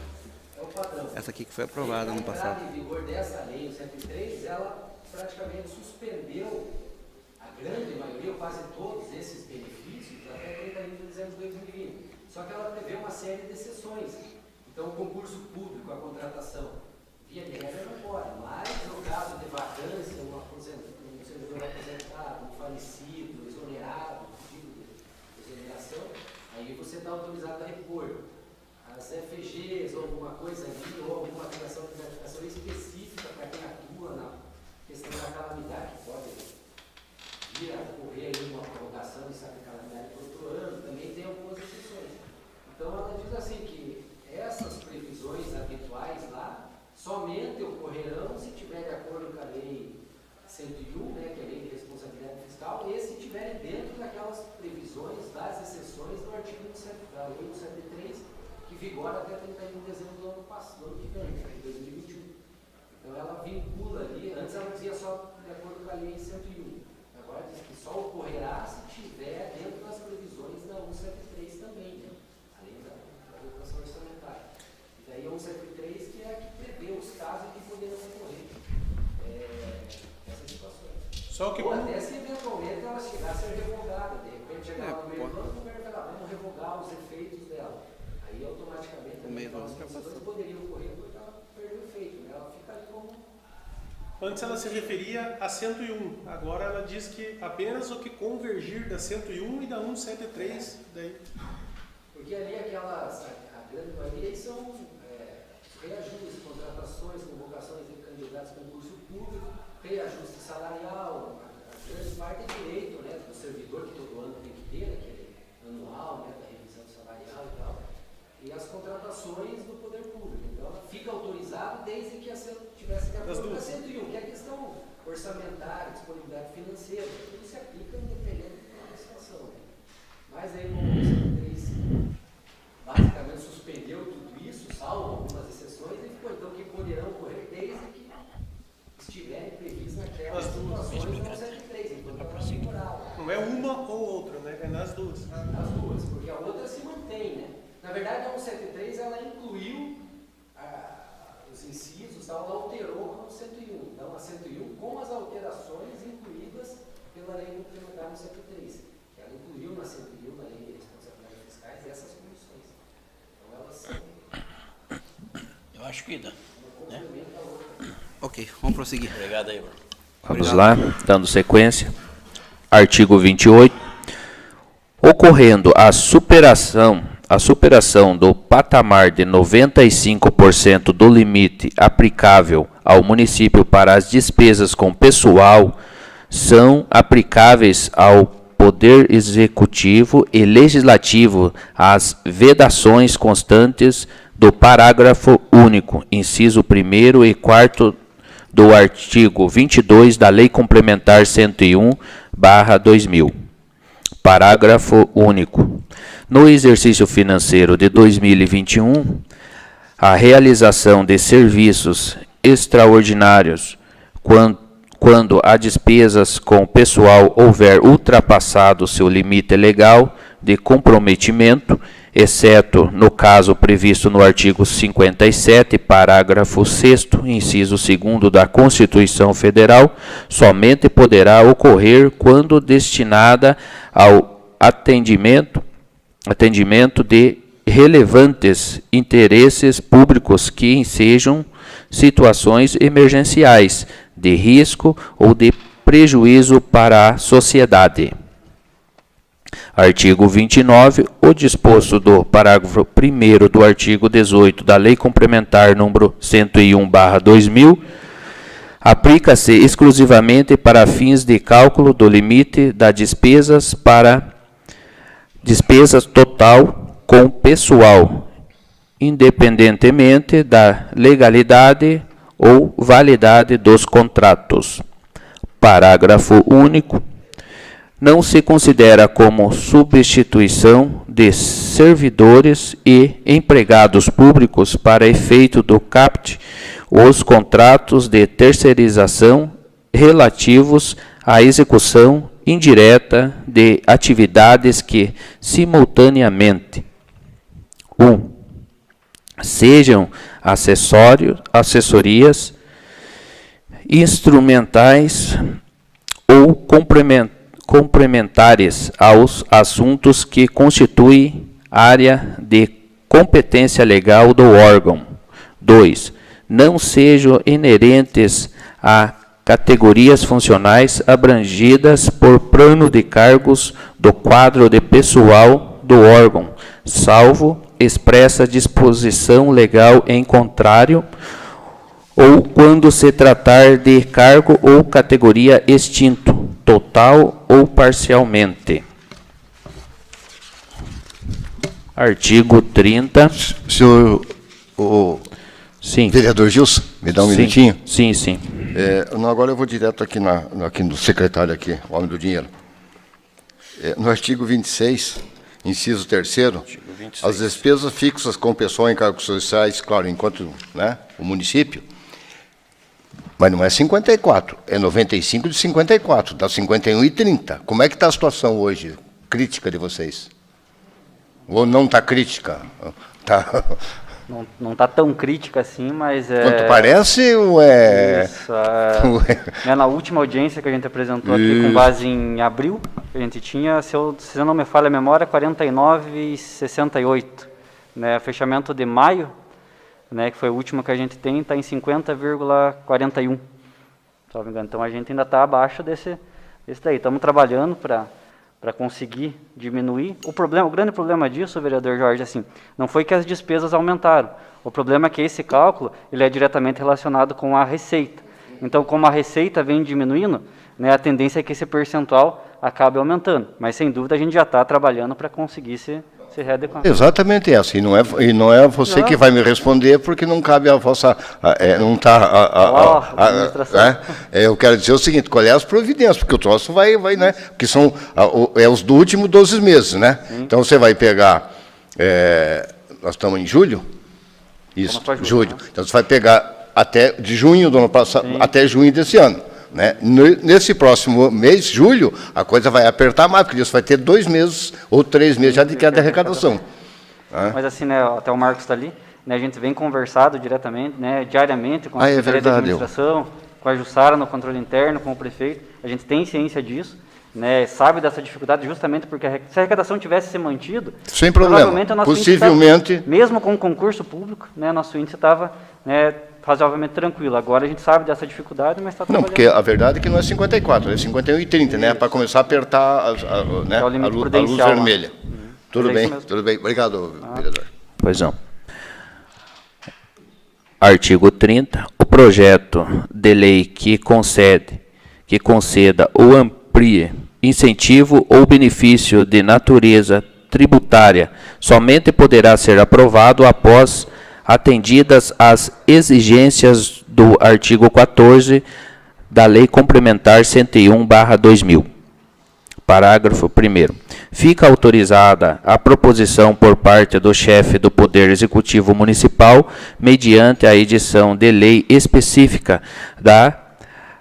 É o padrão. Essa aqui que foi aprovada ano passado. A entrada em vigor dessa lei, o 103, ela praticamente suspendeu a grande maioria, ou quase todos esses benefícios, até 31 de dezembro de 2020. Só que ela prevê uma série de exceções. Então, o concurso público, a contratação, via de regra não pode, mas no caso de vacância, um servidor aposentado, um falecido, exonerado, pedido de exoneração, aí você está autorizado a repor. As FGs ou alguma coisa ali, ou alguma alteração de gratificação específica para quem atua na questão da calamidade, pode vir a ocorrer aí uma prorrogação de sabe calamidade por outro ano, também tem algumas exceções. Então ela diz assim que essas previsões habituais lá somente ocorrerão se tiver de acordo com a lei 101, né, que é a lei de responsabilidade fiscal, e se estiverem dentro daquelas previsões das exceções do artigo 173, que vigora até 31 de dezembro do ano passado, do ano que vem, de 2021. Então ela vincula ali, antes ela dizia só de acordo com a lei 101, agora diz que só ocorrerá se tiver dentro das previsões da 173 também, né? Além da educação orçamentária. E daí a 173 que é a que prevê os casos que poderão ocorrer essas situações. Só que ou até se eventualmente ela chegar a ser revogada, de repente chegar lá no meio do ano, o governo vai lá, vamos revogar os efeitos dela. Aí automaticamente as decisões poderiam ocorrer porque ela perdeu o efeito, né? Ela fica ali como. antes ela se referia a 101, agora ela diz que apenas o que convergir da 101 e da 173, daí. Porque ali aquelas, a grande maioria são reajustes, contratações, convocações de candidatos a concurso público, reajuste salarial, a grande parte é direito, né, do servidor que todo ano tem que ter, aquele anual, né, da revisão salarial e tal, e as contratações do poder público. Então ela fica autorizada desde que tivesse de acordo com a 101, que é a questão orçamentária, disponibilidade financeira, tudo se aplica independente da situação. Né? Mas aí como o 103 basicamente suspendeu tudo isso, salvo algumas exceções, e ficou então que poderão ocorrer desde que estiverem previstas naquelas situações do 103, enquanto ela não. Não é uma ou outra, né? É nas duas. os incisos, tal, ela alterou no 101. Então, a 101 com as alterações incluídas pela lei complementar no 103. Que ela incluiu na 101, na lei de responsabilidades fiscais, essas condições. Então, elas são... Eu acho que dá. Né? Ok, vamos prosseguir. Obrigado aí, Bruno. Vamos lá, dando sequência. Artigo 28. Ocorrendo a superação do patamar de 95% do limite aplicável ao município para as despesas com pessoal, são aplicáveis ao Poder Executivo e Legislativo as vedações constantes do parágrafo único, inciso 1º e 4º do artigo 22 da Lei Complementar 101/2000. Parágrafo único. No exercício financeiro de 2021, a realização de serviços extraordinários, quando a despesas com pessoal houver ultrapassado seu limite legal de comprometimento, exceto no caso previsto no artigo 57, parágrafo 6º, inciso 2º da Constituição Federal, somente poderá ocorrer quando destinada ao atendimento de relevantes interesses públicos que ensejam situações emergenciais, de risco ou de prejuízo para a sociedade. Artigo 29. O disposto do parágrafo 1º do artigo 18 da Lei Complementar número 101/2000 aplica-se exclusivamente para fins de cálculo do limite das despesas para despesas total com pessoal, independentemente da legalidade ou validade dos contratos. Parágrafo único. Não se considera como substituição de servidores e empregados públicos para efeito do CAPT os contratos de terceirização relativos à execução indireta de atividades que, simultaneamente, 1. Sejam assessorias, instrumentais ou complementares aos assuntos que constituem área de competência legal do órgão. 2. Não sejam inerentes a categorias funcionais abrangidas por plano de cargos do quadro de pessoal do órgão, salvo expressa disposição legal em contrário, ou quando se tratar de cargo ou categoria extinto, total ou parcialmente. Artigo 30. Senhor, Sim. Vereador Gilson, me dá um minutinho? Sim, sim. Agora eu vou direto aqui, aqui no secretário, aqui, o homem do dinheiro. No artigo 26, inciso 3º, as despesas fixas com pessoal em cargos sociais, claro, enquanto, né, o município, mas não é 54, é 95 de 54, dá 51 e 30. Como é que está a situação hoje, crítica de vocês? Ou não está crítica? Tá... Não está tão crítica assim, mas é... Quanto parece, ou é... Isso, na última audiência que a gente apresentou aqui, com base em abril, que a gente tinha, se eu não me falha a memória, 49,68. Né, fechamento de maio, né, que foi o último que a gente tem, está em 50,41. Então, a gente ainda está abaixo desse daí. Estamos trabalhando para conseguir diminuir. O grande problema disso, vereador Jorge, assim, não foi que as despesas aumentaram. O problema é que esse cálculo ele é diretamente relacionado com a receita. Então, como a receita vem diminuindo, né, a tendência é que esse percentual acabe aumentando. Mas, sem dúvida, a gente já está trabalhando para conseguir se readequar. Exatamente essa. E não é você que vai me responder, porque não cabe a vossa... não está... eu quero dizer o seguinte, qual é as providências? Porque o troço vai né? Porque são os do último 12 meses, né? Sim. Então, você vai pegar... nós estamos em julho? Isso, julho. Né? Então, você vai pegar até de junho do ano passado, até junho desse ano. Né? Nesse próximo mês, julho, a coisa vai apertar mais, porque isso vai ter 2 meses ou 3 meses já de queda de arrecadação. Mas assim, né, até o Marcos está ali, né, a gente vem conversado diretamente, né, diariamente com a Secretaria de verdade, Administração, com a Jussara no controle interno, com o prefeito, a gente tem ciência disso, né, sabe dessa dificuldade justamente porque se a arrecadação tivesse se mantido, sem problema, provavelmente o nosso possivelmente, índice mesmo com concurso público, né, nosso índice estava, né, razoavelmente tranquilo. Agora a gente sabe dessa dificuldade, mas está não, trabalhando. porque a verdade é que não é 54, é 51,30, né, para começar a apertar né, É o limite a luz prudencial, vermelha. Tudo É bem, isso mesmo. tudo bem. Obrigado, vereador. Pois não. Artigo 30. O projeto de lei que conceda ou amplie incentivo ou benefício de natureza tributária somente poderá ser aprovado após atendidas as exigências do artigo 14 da Lei Complementar 101/2000. Parágrafo 1º. Fica autorizada a proposição por parte do chefe do Poder Executivo Municipal, mediante a edição de lei específica da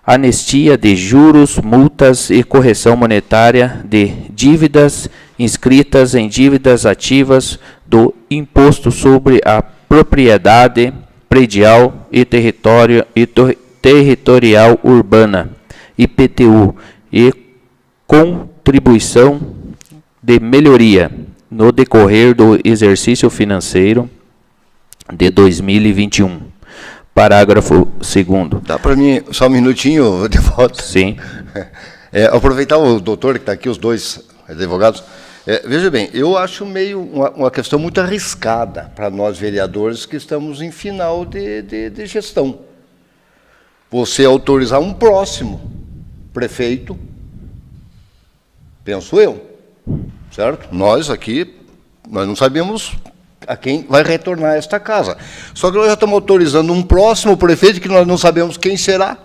anistia de juros, multas e correção monetária de dívidas inscritas em dívidas ativas do Imposto sobre a Propriedade Predial e Territorial Urbana, IPTU, e contribuição de melhoria no decorrer do exercício financeiro de 2021. Parágrafo 2º. Dá para mim só um minutinho de volta? Sim. Aproveitar o doutor que está aqui, os dois advogados. Veja bem, eu acho meio uma questão muito arriscada para nós vereadores que estamos em final de gestão. Você autorizar um próximo prefeito, penso eu, certo? Nós aqui, nós não sabemos a quem vai retornar esta casa. Só que nós já estamos autorizando um próximo prefeito, que nós não sabemos quem será,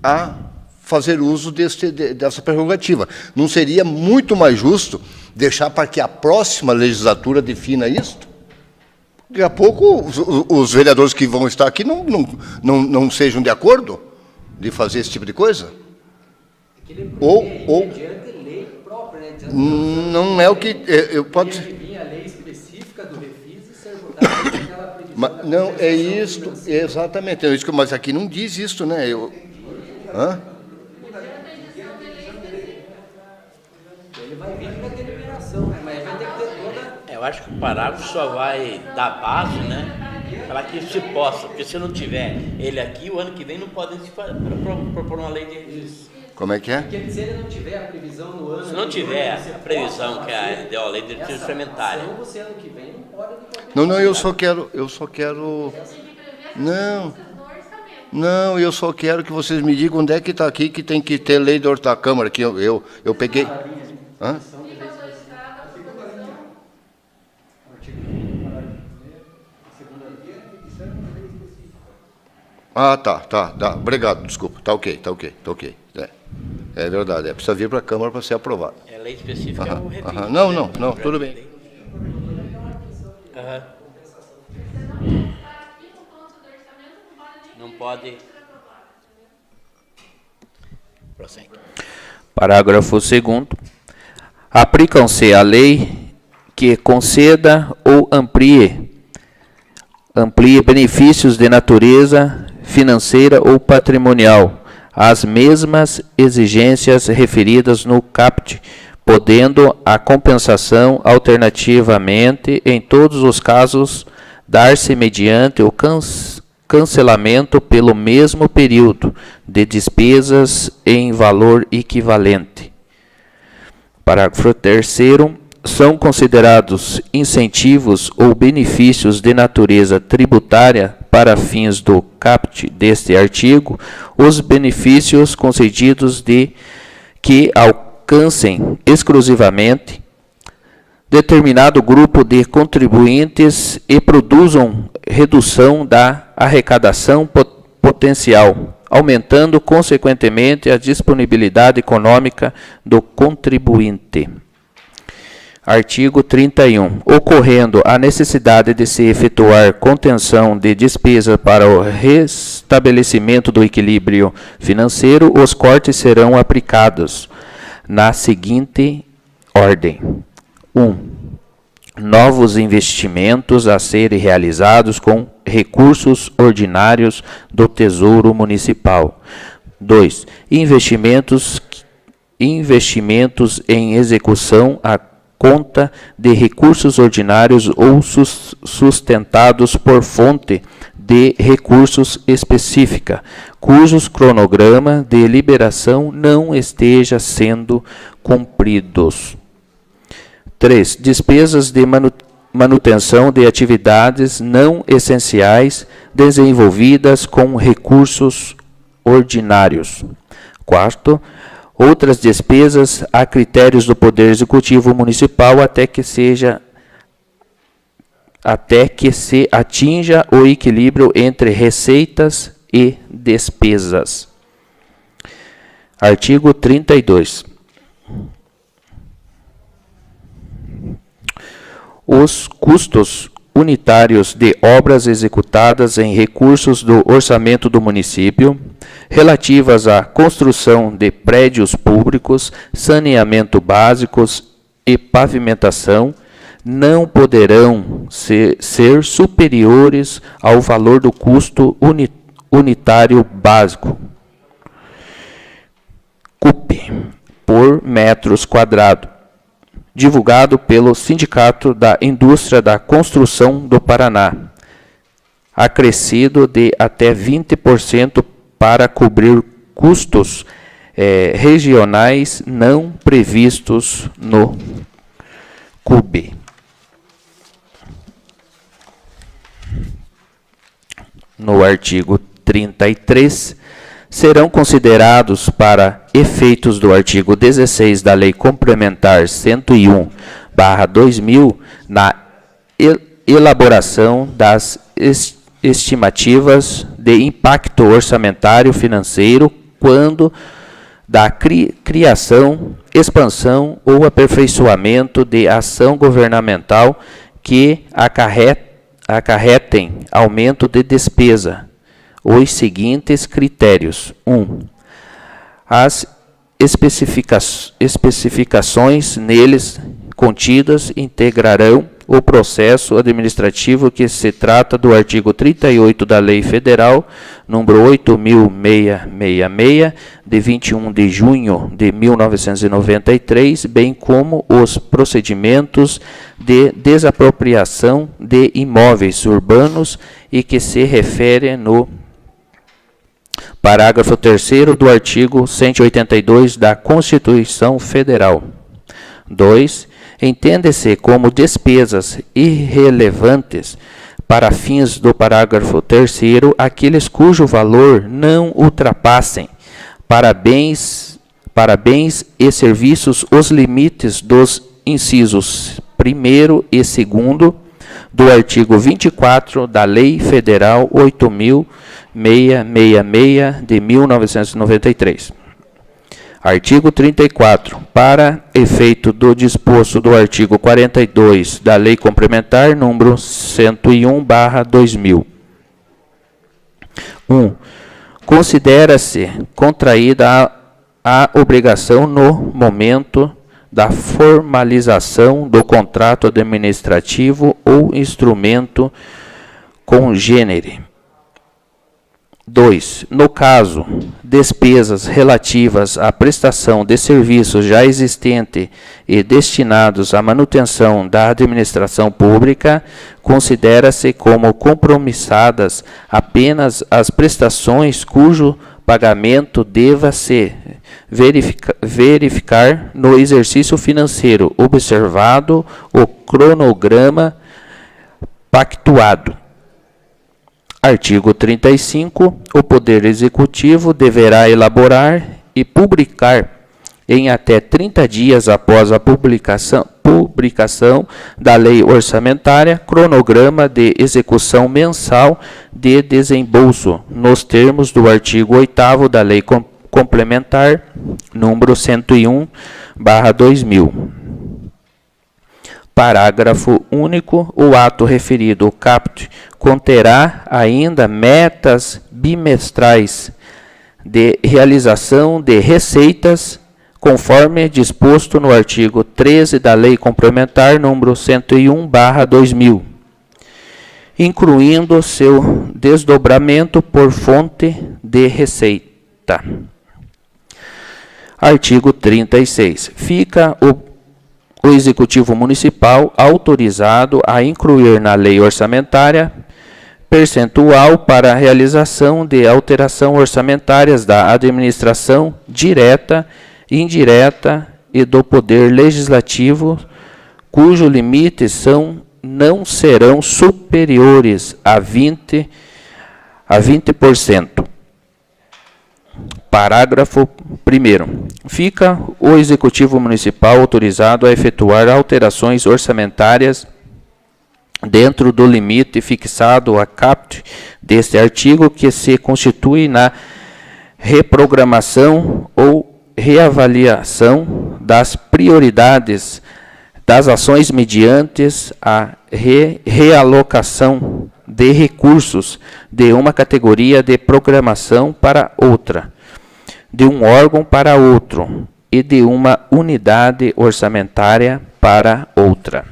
a fazer uso dessa prerrogativa. Não seria muito mais justo deixar para que a próxima legislatura defina isto? Daqui a pouco, os vereadores que vão estar aqui não sejam de acordo de fazer esse tipo de coisa? Ou lei própria, né? Não é o que... pode vir a lei específica do Refis e ser votada naquela previsão. Não, é isto, exatamente. É isso, mas aqui não diz isto, né? Hã? Ele vai vir com a deliberação, né? Mas vai ter que ter toda... Eu acho que o parágrafo só vai dar base, né? Para que isso se possa, porque se não tiver ele aqui, o ano que vem não podem se propor uma lei de registro. Como é que é? Porque se ele não tiver a previsão no ano... Se não tiver a previsão que deu a lei de diretriz orçamentária. Você ano que vem não pode... Não, eu só quero... Não, eu só quero que vocês me digam onde é que está aqui que tem que ter lei da Câmara, que eu peguei... Hã? Ah, tá. Obrigado, desculpa. Tá ok. É verdade, precisa vir para a Câmara para ser aprovado. É lei específica, é o Refis. Não, tudo bem. Não pode... Prossegue. Parágrafo 2º. Aplicam-se à lei que conceda ou amplie benefícios de natureza financeira ou patrimonial, as mesmas exigências referidas no caput, podendo a compensação alternativamente, em todos os casos, dar-se mediante o cancelamento pelo mesmo período de despesas em valor equivalente. Parágrafo 3º. São considerados incentivos ou benefícios de natureza tributária para fins do caput deste artigo os benefícios concedidos que alcancem exclusivamente determinado grupo de contribuintes e produzam redução da arrecadação potencial, aumentando consequentemente a disponibilidade econômica do contribuinte. Artigo 31. Ocorrendo a necessidade de se efetuar contenção de despesa para o restabelecimento do equilíbrio financeiro, os cortes serão aplicados na seguinte ordem: 1. novos investimentos a serem realizados com recursos ordinários do Tesouro Municipal. 2. Investimentos em execução a conta de recursos ordinários ou sustentados por fonte de recursos específica, cujos cronograma de liberação não esteja sendo cumpridos. 3. Despesas de manutenção de atividades não essenciais desenvolvidas com recursos ordinários. 4. Outras despesas a critérios do Poder Executivo Municipal até que se atinja o equilíbrio entre receitas e despesas. Artigo 32. Os custos unitários de obras executadas em recursos do orçamento do município, relativas à construção de prédios públicos, saneamento básicos e pavimentação, não poderão ser superiores ao valor do custo unitário básico, CUP, por metros quadrados, divulgado pelo Sindicato da Indústria da Construção do Paraná, acrescido de até 20% para cobrir custos regionais não previstos no CUB. No artigo 33, serão considerados para efeitos do artigo 16 da Lei Complementar 101/2000 na elaboração das estimativas de impacto orçamentário financeiro quando da criação, expansão ou aperfeiçoamento de ação governamental que acarretem aumento de despesa, os seguintes critérios. 1. As especificações neles contidas integrarão o processo administrativo que se trata do artigo 38 da Lei Federal número 8.666, de 21 de junho de 1993, bem como os procedimentos de desapropriação de imóveis urbanos e que se refere no parágrafo 3º do artigo 182 da Constituição Federal. 2. Entende-se como despesas irrelevantes para fins do parágrafo 3º aqueles cujo valor não ultrapassem para bens e serviços os limites dos incisos 1º e 2º do artigo 24 da Lei Federal 8.666 de 1993. Artigo 34. Para efeito do disposto do artigo 42 da Lei Complementar número 101/2000. 1. Considera-se contraída a obrigação no momento da formalização do contrato administrativo ou instrumento congênere. 2. No caso, despesas relativas à prestação de serviços já existente e destinados à manutenção da administração pública, considera-se como compromissadas apenas as prestações cujo pagamento deva se verificar no exercício financeiro, observado o cronograma pactuado. Artigo 35. O Poder Executivo deverá elaborar e publicar, em até 30 dias após a publicação da Lei Orçamentária, cronograma de execução mensal de desembolso, nos termos do artigo 8º da Lei Complementar, número 101/2000. Parágrafo único. O ato referido ao caput conterá ainda metas bimestrais de realização de receitas conforme disposto no artigo 13 da Lei Complementar número 101/2000, incluindo seu desdobramento por fonte de receita. Artigo 36. Fica o Executivo Municipal autorizado a incluir na lei orçamentária percentual para a realização de alteração orçamentárias da administração direta, indireta e do Poder Legislativo, cujo limite não serão superiores a 20%. Parágrafo 1º. Fica o Executivo Municipal autorizado a efetuar alterações orçamentárias dentro do limite fixado a caput deste artigo, que se constitui na reprogramação ou reavaliação das prioridades das ações mediante a realocação de recursos de uma categoria de programação para outra, de um órgão para outro e de uma unidade orçamentária para outra.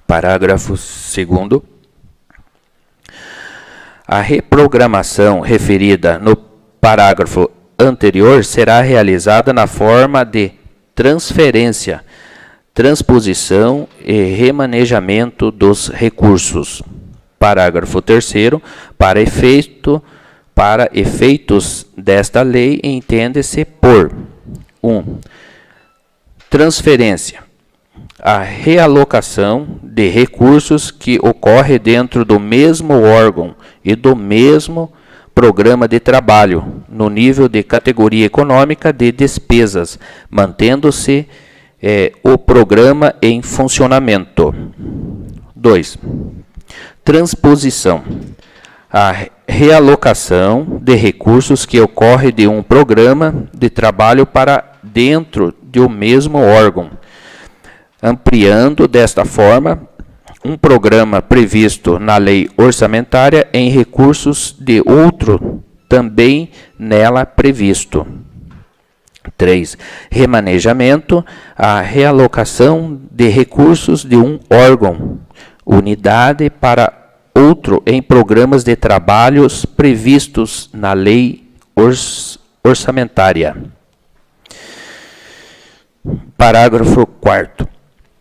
Parágrafo 2º. A reprogramação referida no parágrafo anterior será realizada na forma de transferência, transposição e remanejamento dos recursos. Parágrafo 3º. Para efeitos desta lei, entende-se por 1. Transferência: a realocação de recursos que ocorre dentro do mesmo órgão e do mesmo programa de trabalho, no nível de categoria econômica de despesas, mantendo-se o programa em funcionamento. 2. Transposição: a realocação de recursos que ocorre de um programa de trabalho para dentro do mesmo órgão, ampliando desta forma um programa previsto na lei orçamentária em recursos de outro também nela previsto. 3. Remanejamento: a realocação de recursos de um órgão, unidade para outro em programas de trabalhos previstos na lei orçamentária. Parágrafo 4º.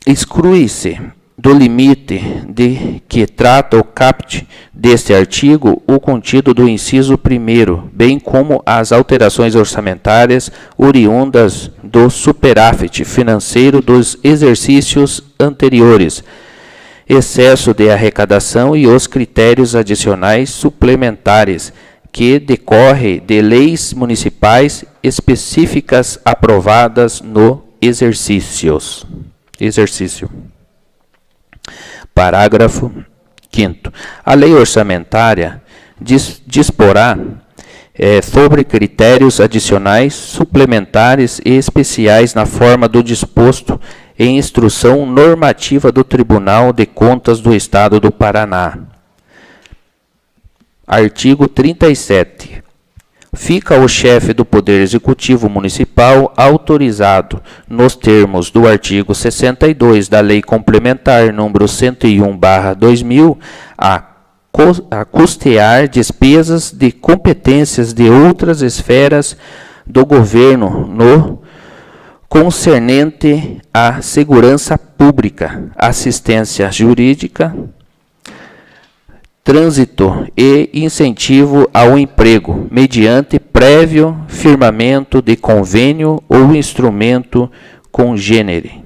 Exclui-se do limite de que trata o caput deste artigo o contido do inciso 1º, bem como as alterações orçamentárias oriundas do superávit financeiro dos exercícios anteriores, excesso de arrecadação e os critérios adicionais suplementares que decorre de leis municipais específicas aprovadas no exercício. Parágrafo 5º. A lei orçamentária disporá sobre critérios adicionais, suplementares e especiais na forma do disposto em instrução normativa do Tribunal de Contas do Estado do Paraná. Artigo 37. Fica o chefe do Poder Executivo Municipal autorizado, nos termos do artigo 62 da Lei Complementar número 101/2000, a custear despesas de competências de outras esferas do governo no concernente à segurança pública, assistência jurídica, trânsito e incentivo ao emprego, mediante prévio firmamento de convênio ou instrumento congênere.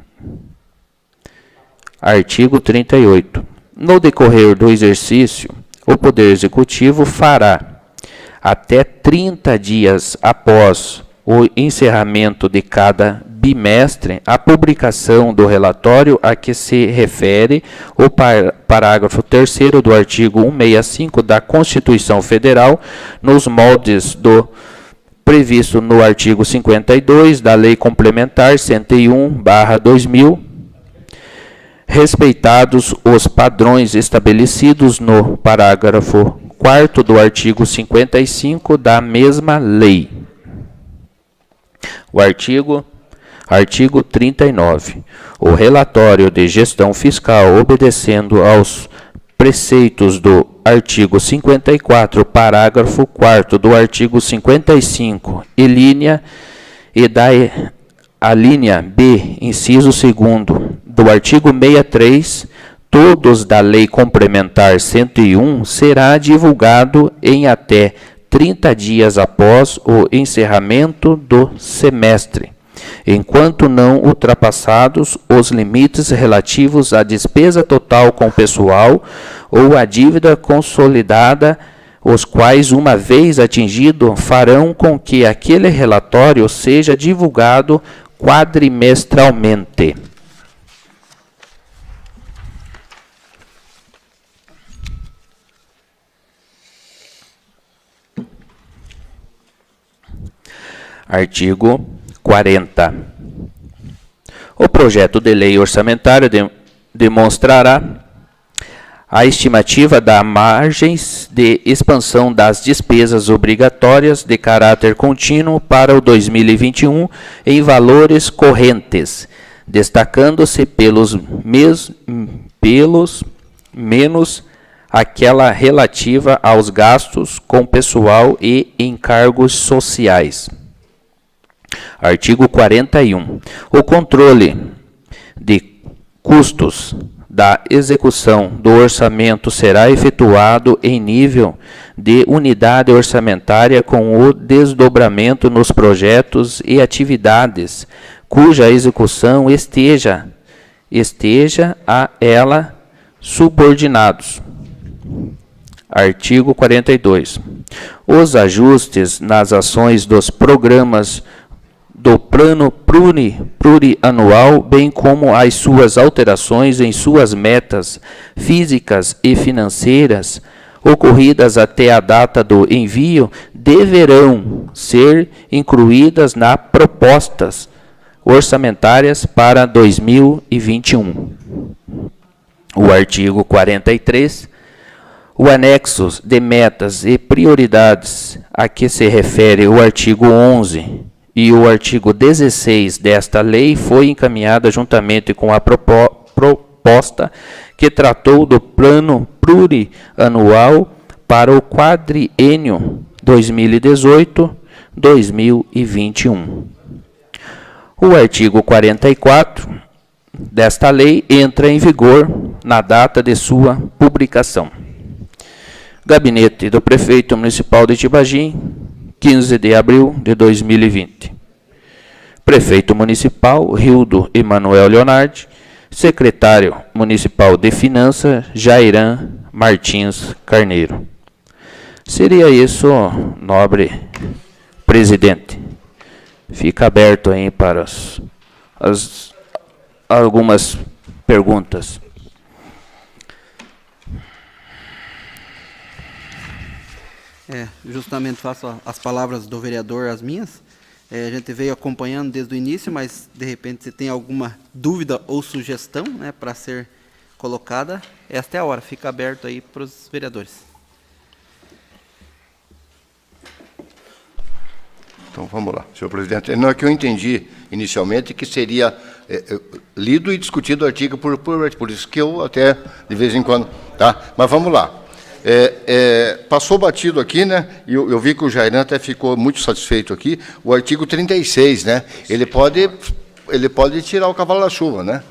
Artigo 38. No decorrer do exercício, o Poder Executivo fará, até 30 dias após o encerramento de cada bimestre, a publicação do relatório a que se refere o parágrafo 3º do artigo 165 da Constituição Federal, nos moldes do previsto no artigo 52 da Lei Complementar 101/2000, respeitados os padrões estabelecidos no parágrafo 4º do artigo 55 da mesma lei. O artigo 39. O relatório de gestão fiscal, obedecendo aos preceitos do artigo 54, parágrafo 4º do artigo 55 a linha B, inciso 2º, do artigo 63, todos da Lei Complementar 101, será divulgado em até 30 dias após o encerramento do semestre, enquanto não ultrapassados os limites relativos à despesa total com pessoal ou à dívida consolidada, os quais, uma vez atingido, farão com que aquele relatório seja divulgado quadrimestralmente. Artigo 40. O projeto de lei orçamentária demonstrará a estimativa das margens de expansão das despesas obrigatórias de caráter contínuo para o 2021 em valores correntes, destacando-se pelos menos aquela relativa aos gastos com pessoal e encargos sociais. Artigo 41. O controle de custos da execução do orçamento será efetuado em nível de unidade orçamentária com o desdobramento nos projetos e atividades cuja execução esteja a ela subordinados. Artigo 42. Os ajustes nas ações dos programas do plano plurianual, bem como as suas alterações em suas metas físicas e financeiras ocorridas até a data do envio, deverão ser incluídas nas propostas orçamentárias para 2021. O artigo 43. O anexo de metas e prioridades a que se refere o artigo 11 e o artigo 16 desta lei foi encaminhada juntamente com a proposta que tratou do plano plurianual para o quadriênio 2018-2021. O artigo 44 desta lei entra em vigor na data de sua publicação. Gabinete do Prefeito Municipal de Tibagi, 15 de abril de 2020. Prefeito Municipal, Rildo Emanuel Leonardi. Secretário Municipal de Finanças, Jairan Martins Carneiro. Seria isso, nobre presidente. Fica aberto aí para algumas perguntas. Justamente faço as palavras do vereador as minhas. A gente veio acompanhando desde o início, mas de repente se tem alguma dúvida ou sugestão, né, para ser colocada, esta é a hora. Fica aberto aí para os vereadores. Então vamos lá, senhor presidente. Não é que eu entendi inicialmente que seria lido e discutido artigo por artigo, por isso que eu até de vez em quando, tá? Mas vamos lá. Passou batido aqui, né? E eu vi que o Jairan até ficou muito satisfeito aqui. O artigo 36, né? Ele pode tirar o cavalo da chuva, né?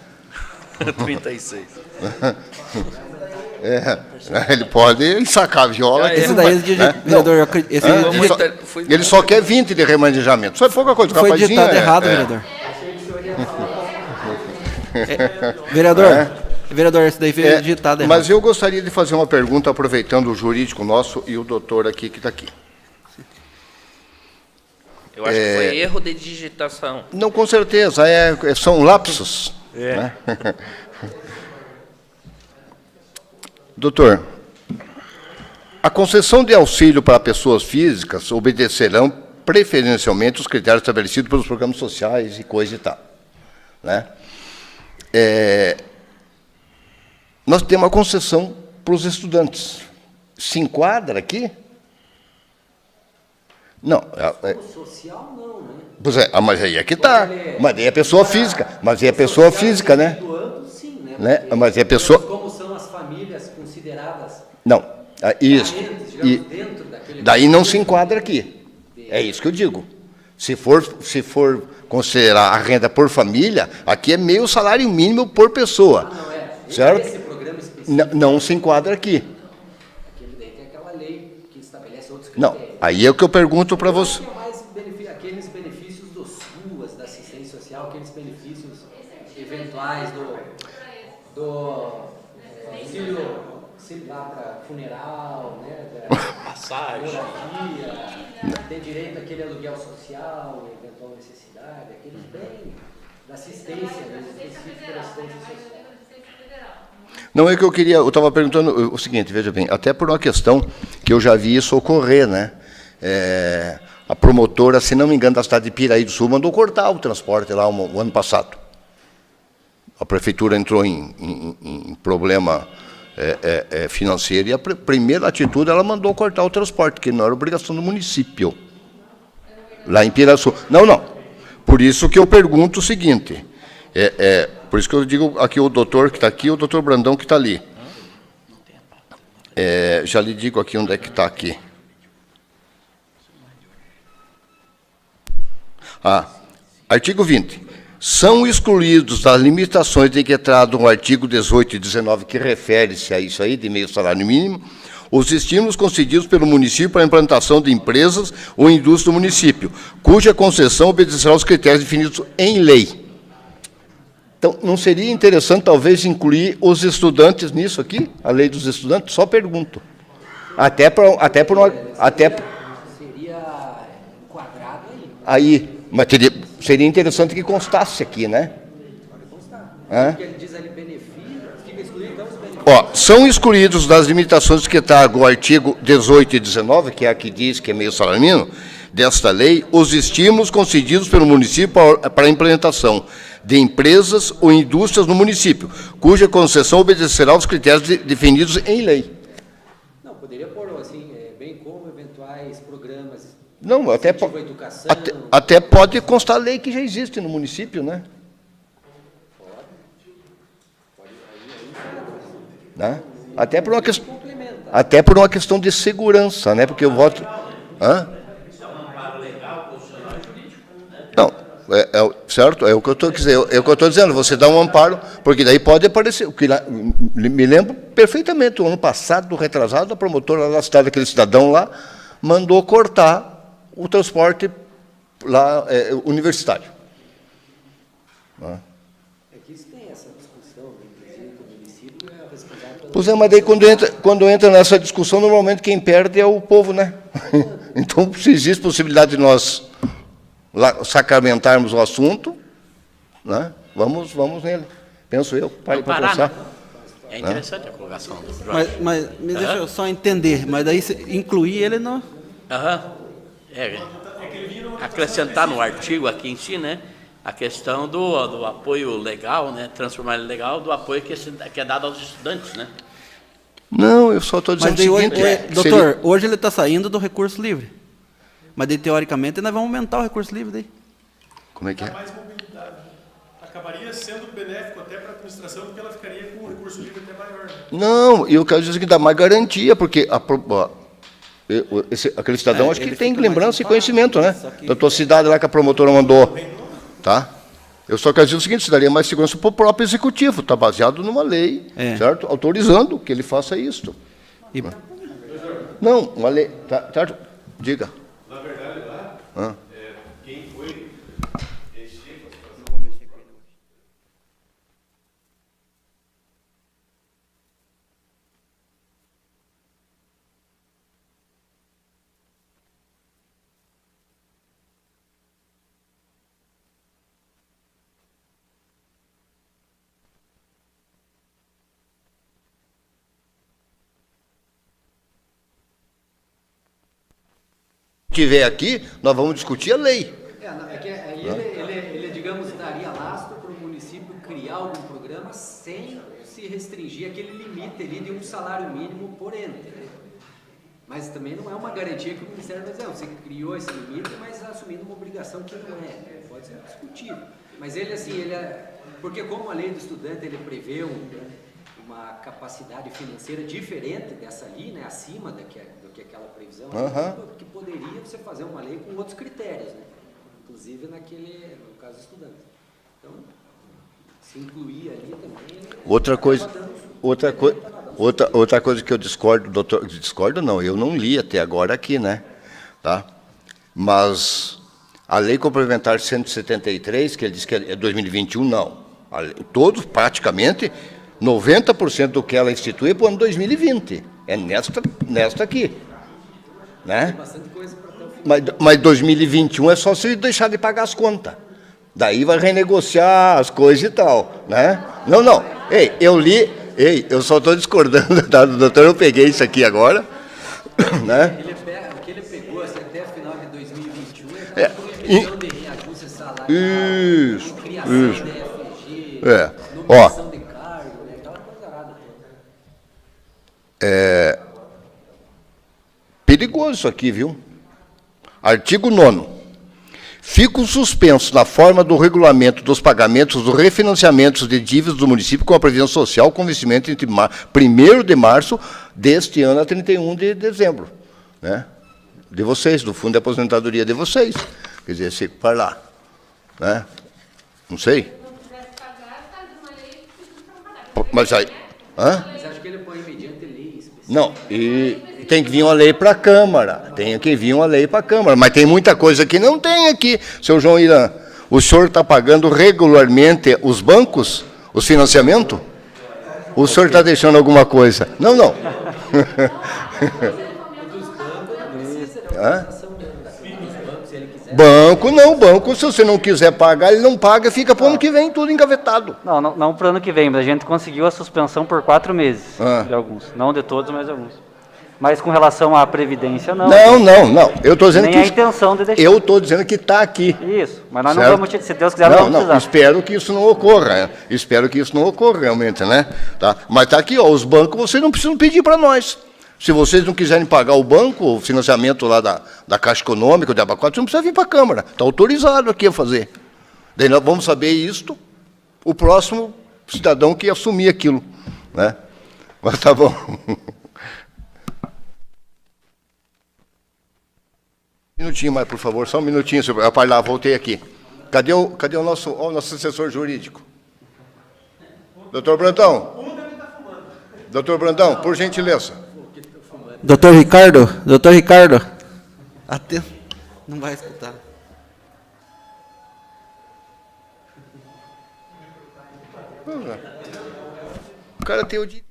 36. Ele pode sacar a viola. Esse daí, vereador, ele só quer 20 de remanejamento. Só é pouca coisa. Foi digitado errado, vereador. Vereador, esse daí foi digitado errado. Mas eu gostaria de fazer uma pergunta, aproveitando o jurídico nosso e o doutor aqui, que está aqui. Eu acho que foi erro de digitação. Não, com certeza. São lapsos. Né? Doutor, a concessão de auxílio para pessoas físicas obedecerão preferencialmente os critérios estabelecidos pelos programas sociais e coisa e tal. Né? nós temos uma concessão para os estudantes. Se enquadra aqui? Não. Social não, né? Pois é, mas aí é que está. Mas aí é pessoa física. Mas aí é pessoa física, né? Sim, Né? Mas é pessoa... Como são as famílias consideradas Não, isso. carentes, digamos, dentro daquele... Daí não se enquadra aqui. É isso que eu digo. Se for considerar a renda por família, aqui é meio salário mínimo por pessoa. Não é. Certo? Esse programa específico, Não se enquadra aqui. aquele daí tem aquela lei que estabelece outros Não, critérios. aí é o que eu pergunto para você. É mais aqueles benefícios do SUAS, da assistência social, aqueles benefícios eventuais do auxílio lá para funeral, né, da Passagem. moradia, tem direito àquele aluguel social, eventual necessidade, aqueles bem da assistência, né, específico da assistência social. Não é que eu estava perguntando o seguinte, veja bem, até por uma questão que eu já vi isso ocorrer, né? A promotora, se não me engano, da cidade de Piraí do Sul, mandou cortar o transporte lá o ano passado. A prefeitura entrou em problema financeiro e a primeira atitude, ela mandou cortar o transporte, que não era obrigação do município. Lá em Piraí do Sul. Não. Por isso que eu pergunto o seguinte, por isso que eu digo aqui o doutor que está aqui, o doutor Brandão que está ali. Já lhe digo aqui onde é que está aqui. Artigo 20. São excluídos das limitações decretadas no artigo 18 e 19, que refere-se a isso aí, de meio salário mínimo, os estímulos concedidos pelo município para a implantação de empresas ou indústria do município, cuja concessão obedecerá aos critérios definidos em lei. Então, não seria interessante, talvez, incluir os estudantes nisso aqui? A lei dos estudantes? Só pergunto. Seria enquadrado Mas seria interessante que constasse aqui, né? porque ele diz ali benefício, fica excluído então os benefícios. São excluídos das limitações que está o artigo 18 e 19, que é a que diz que é meio salário mínimo, desta lei, os estímulos concedidos pelo município para a implementação de empresas ou indústrias no município, cuja concessão obedecerá aos critérios definidos em lei. Não, poderia pôr assim, bem como eventuais programas Não, até, incentivo à educação. até pode constar lei que já existe no município, né? Né? Até por uma questão de segurança, né? Porque eu voto... Não, certo? É o que eu estou dizendo. É o que eu estou dizendo. Você dá um amparo, porque daí pode aparecer. O que me lembro perfeitamente, o ano passado, retrasado, a promotora da cidade, aquele cidadão lá, mandou cortar o transporte lá universitário. É que isso tem essa discussão, inclusive, que o município é responsável pela... Pois é, mas daí quando entra nessa discussão, normalmente quem perde é o povo, né? Então, se existe possibilidade de nós sacramentarmos o assunto, né? Vamos nele. Penso eu, para pensar. É interessante a colocação do Jorge. Mas me deixa eu só entender, mas daí incluir ele no... Acrescentar no artigo aqui em si, né, a questão do apoio legal, né, transformar ele legal, do apoio que é dado aos estudantes, né? Não, eu só estou dizendo Mas daí, o seguinte... doutor, hoje ele está saindo do recurso livre. Mas daí, teoricamente, nós vamos aumentar o recurso livre daí. Como é que é? Mais mobilidade. Acabaria sendo benéfico até para a administração, porque ela ficaria com um recurso livre até maior. Né? Não, eu quero dizer que dá mais garantia, porque aquele cidadão acho que tem lembrança e conhecimento, né? Da tua cidade lá que a promotora mandou. Tá? Eu só quero dizer o seguinte, se daria mais segurança para o próprio executivo, está baseado numa lei, certo? Autorizando que ele faça isso. Não, uma lei, certo? Diga. Na verdade, lá, quem foi mexer com a situação... Tiver aqui, nós vamos discutir a lei. Ele, digamos, daria lastro para o município criar algum programa sem se restringir aquele limite ali de um salário mínimo por ente, né? Mas também não é uma garantia que o Ministério vai dizer, não, você criou esse limite, mas assumindo uma obrigação que não é, pode ser discutido. Mas ele, assim, porque como a lei do estudante, ele prevê uma capacidade financeira diferente dessa ali, né, acima do que aquela previsão, que poderia você fazer uma lei com outros critérios, né? Inclusive no caso do estudante. Então, se incluir ali também... Outra coisa que eu discordo, doutor, discordo não, eu não li até agora aqui, né? Tá? Mas a Lei Complementar 173, que ele diz que é 2021, não. Todos, praticamente, 90% do que ela institui é para o ano 2020. É nesta aqui. Né? Mas 2021 é só se deixar de pagar as contas. Daí vai renegociar as coisas e tal. Né? Não. Ei, eu só estou discordando, tá, do doutor, eu peguei isso aqui agora. Né? O que ele pegou assim, até o final de 2021 é previsão de reajuste salarial, criação de FG, nomeação de cargo, né? Aquela coisa arada toda. Perigoso isso aqui, viu? Artigo 9º. Ficam suspensos na forma do regulamento dos pagamentos dos refinanciamentos de dívidas do município com a previsão social com vencimento entre 1º de março deste ano a 31 de dezembro. Né? De vocês, do Fundo de Aposentadoria de vocês. Quer dizer, se para lá. Né? Não sei. Mas aí... Mas acho que ele põe mediante lei específica. Não, e tem que vir uma lei para a Câmara. Tem que vir uma lei para a Câmara. Mas tem muita coisa que não tem aqui. Seu João Irã, o senhor está pagando regularmente os bancos, os financiamentos? O senhor está deixando alguma coisa? Não. Banco, se você não quiser pagar, ele não paga, fica para o ano que vem tudo engavetado. Não para o ano que vem, mas a gente conseguiu a suspensão por 4 meses de alguns. Não de todos, mas alguns. Mas com relação à Previdência, não. Não. Eu estou dizendo nem que... a intenção de deixar. Eu estou dizendo que está aqui. Isso, mas nós não vamos, se Deus quiser, não precisar. Espero que isso não ocorra. Espero que isso não ocorra realmente, né? Tá? Mas está aqui, os bancos, vocês não precisam pedir para nós. Se vocês não quiserem pagar o banco, o financiamento lá da Caixa Econômica, da Abacuate, você não precisa vir para a Câmara. Está autorizado aqui a fazer. Daí nós vamos saber isto, o próximo cidadão que assumir aquilo. Né? Mas tá bom. Um minutinho mais, por favor, só um minutinho. Lá, voltei aqui. Cadê o nosso assessor jurídico? Doutor Brandão. Doutor Brandão, por gentileza. Doutor Ricardo. Até não vai escutar. O cara tem o direito.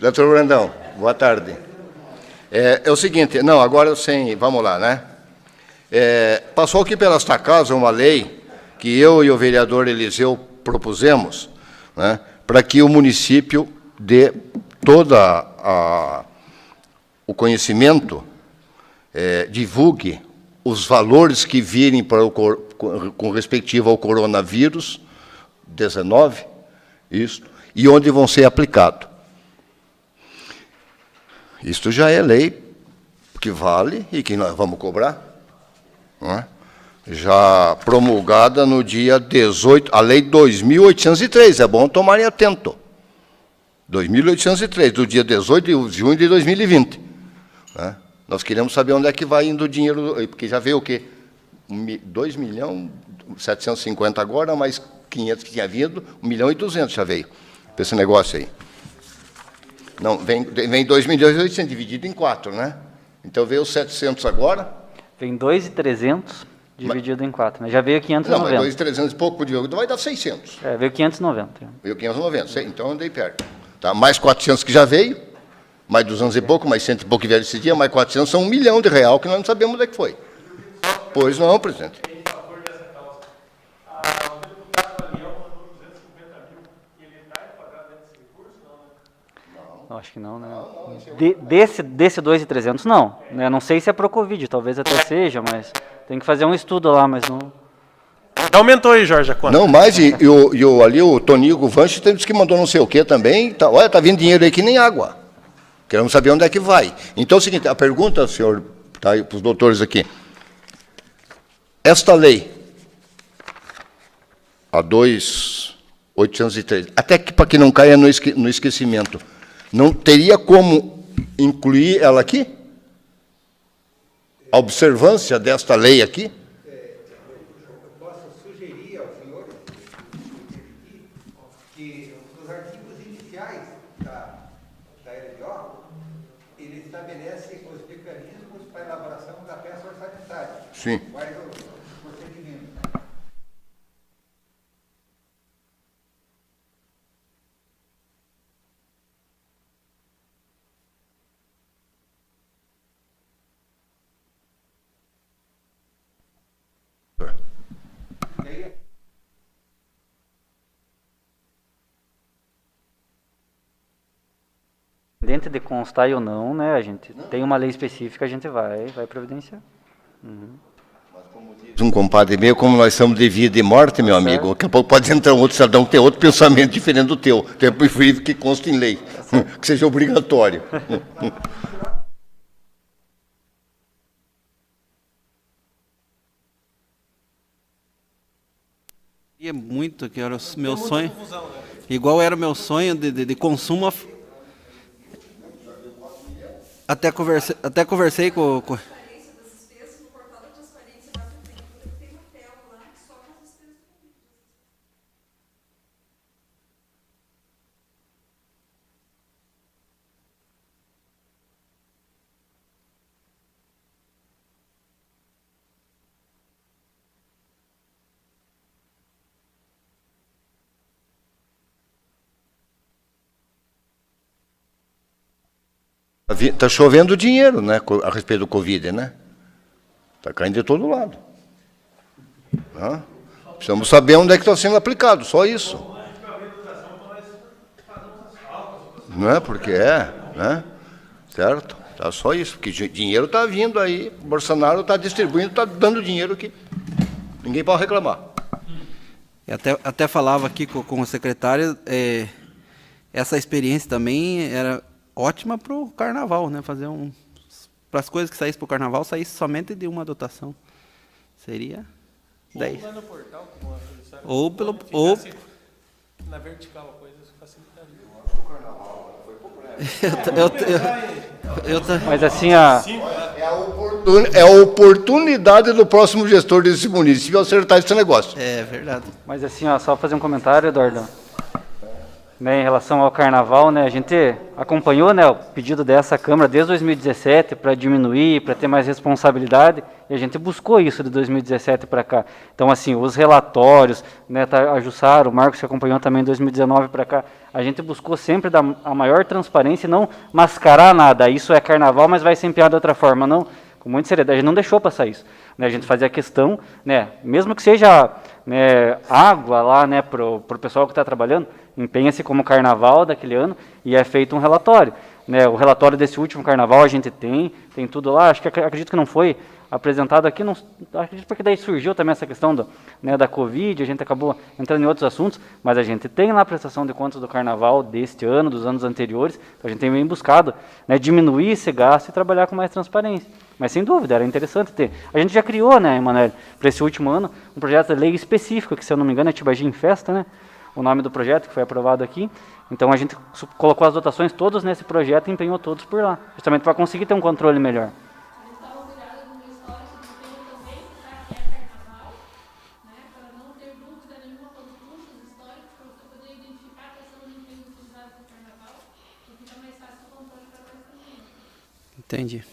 Doutor Brandão, boa tarde. É o seguinte, agora vamos lá, né? Passou aqui pela esta casa uma lei que eu e o vereador Eliseu propusemos, né, para que o município dê todo o conhecimento, divulgue os valores que virem com respectivo ao coronavírus 19, isso, e onde vão ser aplicados. Isto já é lei que vale e que nós vamos cobrar. Não é? Já promulgada no dia 18, a lei 2.803, é bom tomarem atento. 2.803, do dia 18 de junho de 2020. Né? Nós queremos saber onde é que vai indo o dinheiro, porque já veio o quê? 2.750.000 agora, mais 500 que tinha vindo, 1.200.000 já veio. Para esse negócio aí. Não, vem 2.800.000 dividido em 4, né? Então veio os 700 agora. Vem 2.300 Dividido em 4, né? Já veio Não, 590. mas 2.300 e pouco por Diogo, vai dar 600. Veio 590. Veio 590, então andei perto. Tá, mais 400 que já veio, mais 200 e pouco, mais 100 e pouco que vieram esse dia, mais 400 são R$1 milhão que nós não sabemos onde é que foi. Pois não, presidente. Não, acho que não, né? Desse 2.300, não. Né? Não sei se é pro Covid, talvez até seja, mas tem que fazer um estudo lá, mas não... Aumentou aí, Jorge, a conta. Não, mas ali o Tonigo Vanche disse que mandou não sei o quê também. Tá, olha, tá vindo dinheiro aí que nem água. Queremos saber onde é que vai. Então é o seguinte, a pergunta, senhor, tá aí para os doutores aqui. Esta lei, a 2.803, até que para que não caia no esquecimento, não teria como incluir ela aqui? A observância desta lei aqui? Eu posso sugerir ao senhor que os artigos iniciais da LDO, ele estabelece os mecanismos para a elaboração da peça orçamentária. Sim. Quais os procedimentos. Dentro de constar ou não, né? A gente tem uma lei específica, a gente vai providenciar. Um compadre meu, como nós somos de vida e morte, meu amigo, daqui a pouco pode entrar um outro cidadão que tem outro pensamento diferente do teu. Então é preferível que conste em lei, que seja obrigatório. Queria muito, que era o meu sonho. Igual era o meu sonho de consumo. Até conversei com Está chovendo dinheiro, né, a respeito do Covid, né? Está caindo de todo lado. Né? Precisamos saber onde é que está sendo aplicado, só isso. Não é porque né? Certo? Tá só isso, porque dinheiro está vindo aí, o Bolsonaro está distribuindo, está dando dinheiro aqui. Ninguém pode reclamar. Até falava aqui com o secretário, essa experiência também era ótima para o carnaval, né? Fazer para as coisas que saíssem para o carnaval, saísse somente de uma dotação. Seria 10. Ou lá no portal, como a ou pelo na vertical a coisa facilitaria. Mas assim, É a oportunidade do próximo gestor desse município acertar esse negócio. É verdade. Mas assim, só fazer um comentário, Eduardo. Né, em relação ao carnaval, né, a gente acompanhou, né, o pedido dessa Câmara desde 2017 para diminuir, para ter mais responsabilidade, e a gente buscou isso de 2017 para cá. Então, assim, os relatórios, né, a Jussara, o Marcos que acompanhou também em 2019 para cá, a gente buscou sempre dar a maior transparência e não mascarar nada. Isso é carnaval, mas vai ser empenhado de outra forma. Não, com muita seriedade, a gente não deixou passar isso. Né, a gente fazia questão, né, mesmo que seja, né, água lá, né, para o pessoal que está trabalhando, empenha-se como carnaval daquele ano e é feito um relatório. Né, o relatório desse último carnaval a gente tem tudo lá, acredito que não foi apresentado aqui, não, acredito porque daí surgiu também essa questão né, da Covid, a gente acabou entrando em outros assuntos, mas a gente tem lá a prestação de contas do carnaval deste ano, dos anos anteriores, então a gente tem bem buscado, né, diminuir esse gasto e trabalhar com mais transparência. Mas sem dúvida, era interessante ter. A gente já criou, né, Emanuel, para esse último ano, um projeto de lei específico, que se eu não me engano é Tibagi em Festa, né? O nome do projeto que foi aprovado aqui. Então a gente colocou as dotações todas nesse projeto e empenhou todos por lá, justamente para conseguir ter um controle melhor. Eles estavam cuidados no histórico do tempo também, que é carnaval, né, para não ter dúvida nenhuma com os custos históricos, para você poder identificar quais são os empenhos utilizados no carnaval, e fica mais fácil o controle para nós também. Entendi.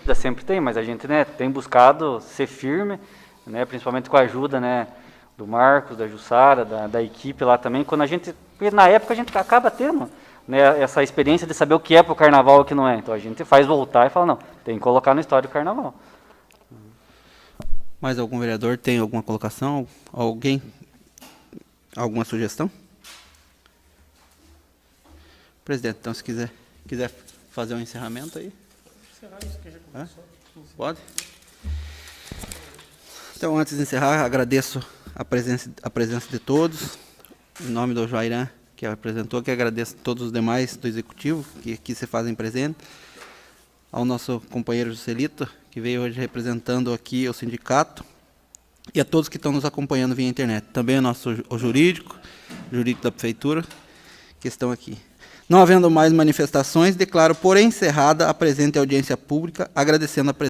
dúvida sempre tem, mas a gente, né, tem buscado ser firme, né, principalmente com a ajuda, né, do Marcos, da Jussara, da equipe lá também, quando a gente, porque na época a gente acaba tendo, né, essa experiência de saber o que é para o carnaval e o que não é. Então a gente faz voltar e fala, não, tem que colocar no histórico do carnaval. Mais algum vereador tem alguma colocação? Alguém? Alguma sugestão? Presidente, então se quiser fazer um encerramento aí. Encerrar isso que já começou. Pode? Então, antes de encerrar, agradeço a presença de todos. Em nome do Jairan, que apresentou, que agradeço a todos os demais do Executivo que aqui se fazem presente. Ao nosso companheiro Juscelito, que veio hoje representando aqui o sindicato. E a todos que estão nos acompanhando via internet. Também o jurídico da Prefeitura, que estão aqui. Não havendo mais manifestações, declaro por encerrada a presente audiência pública, agradecendo a presença.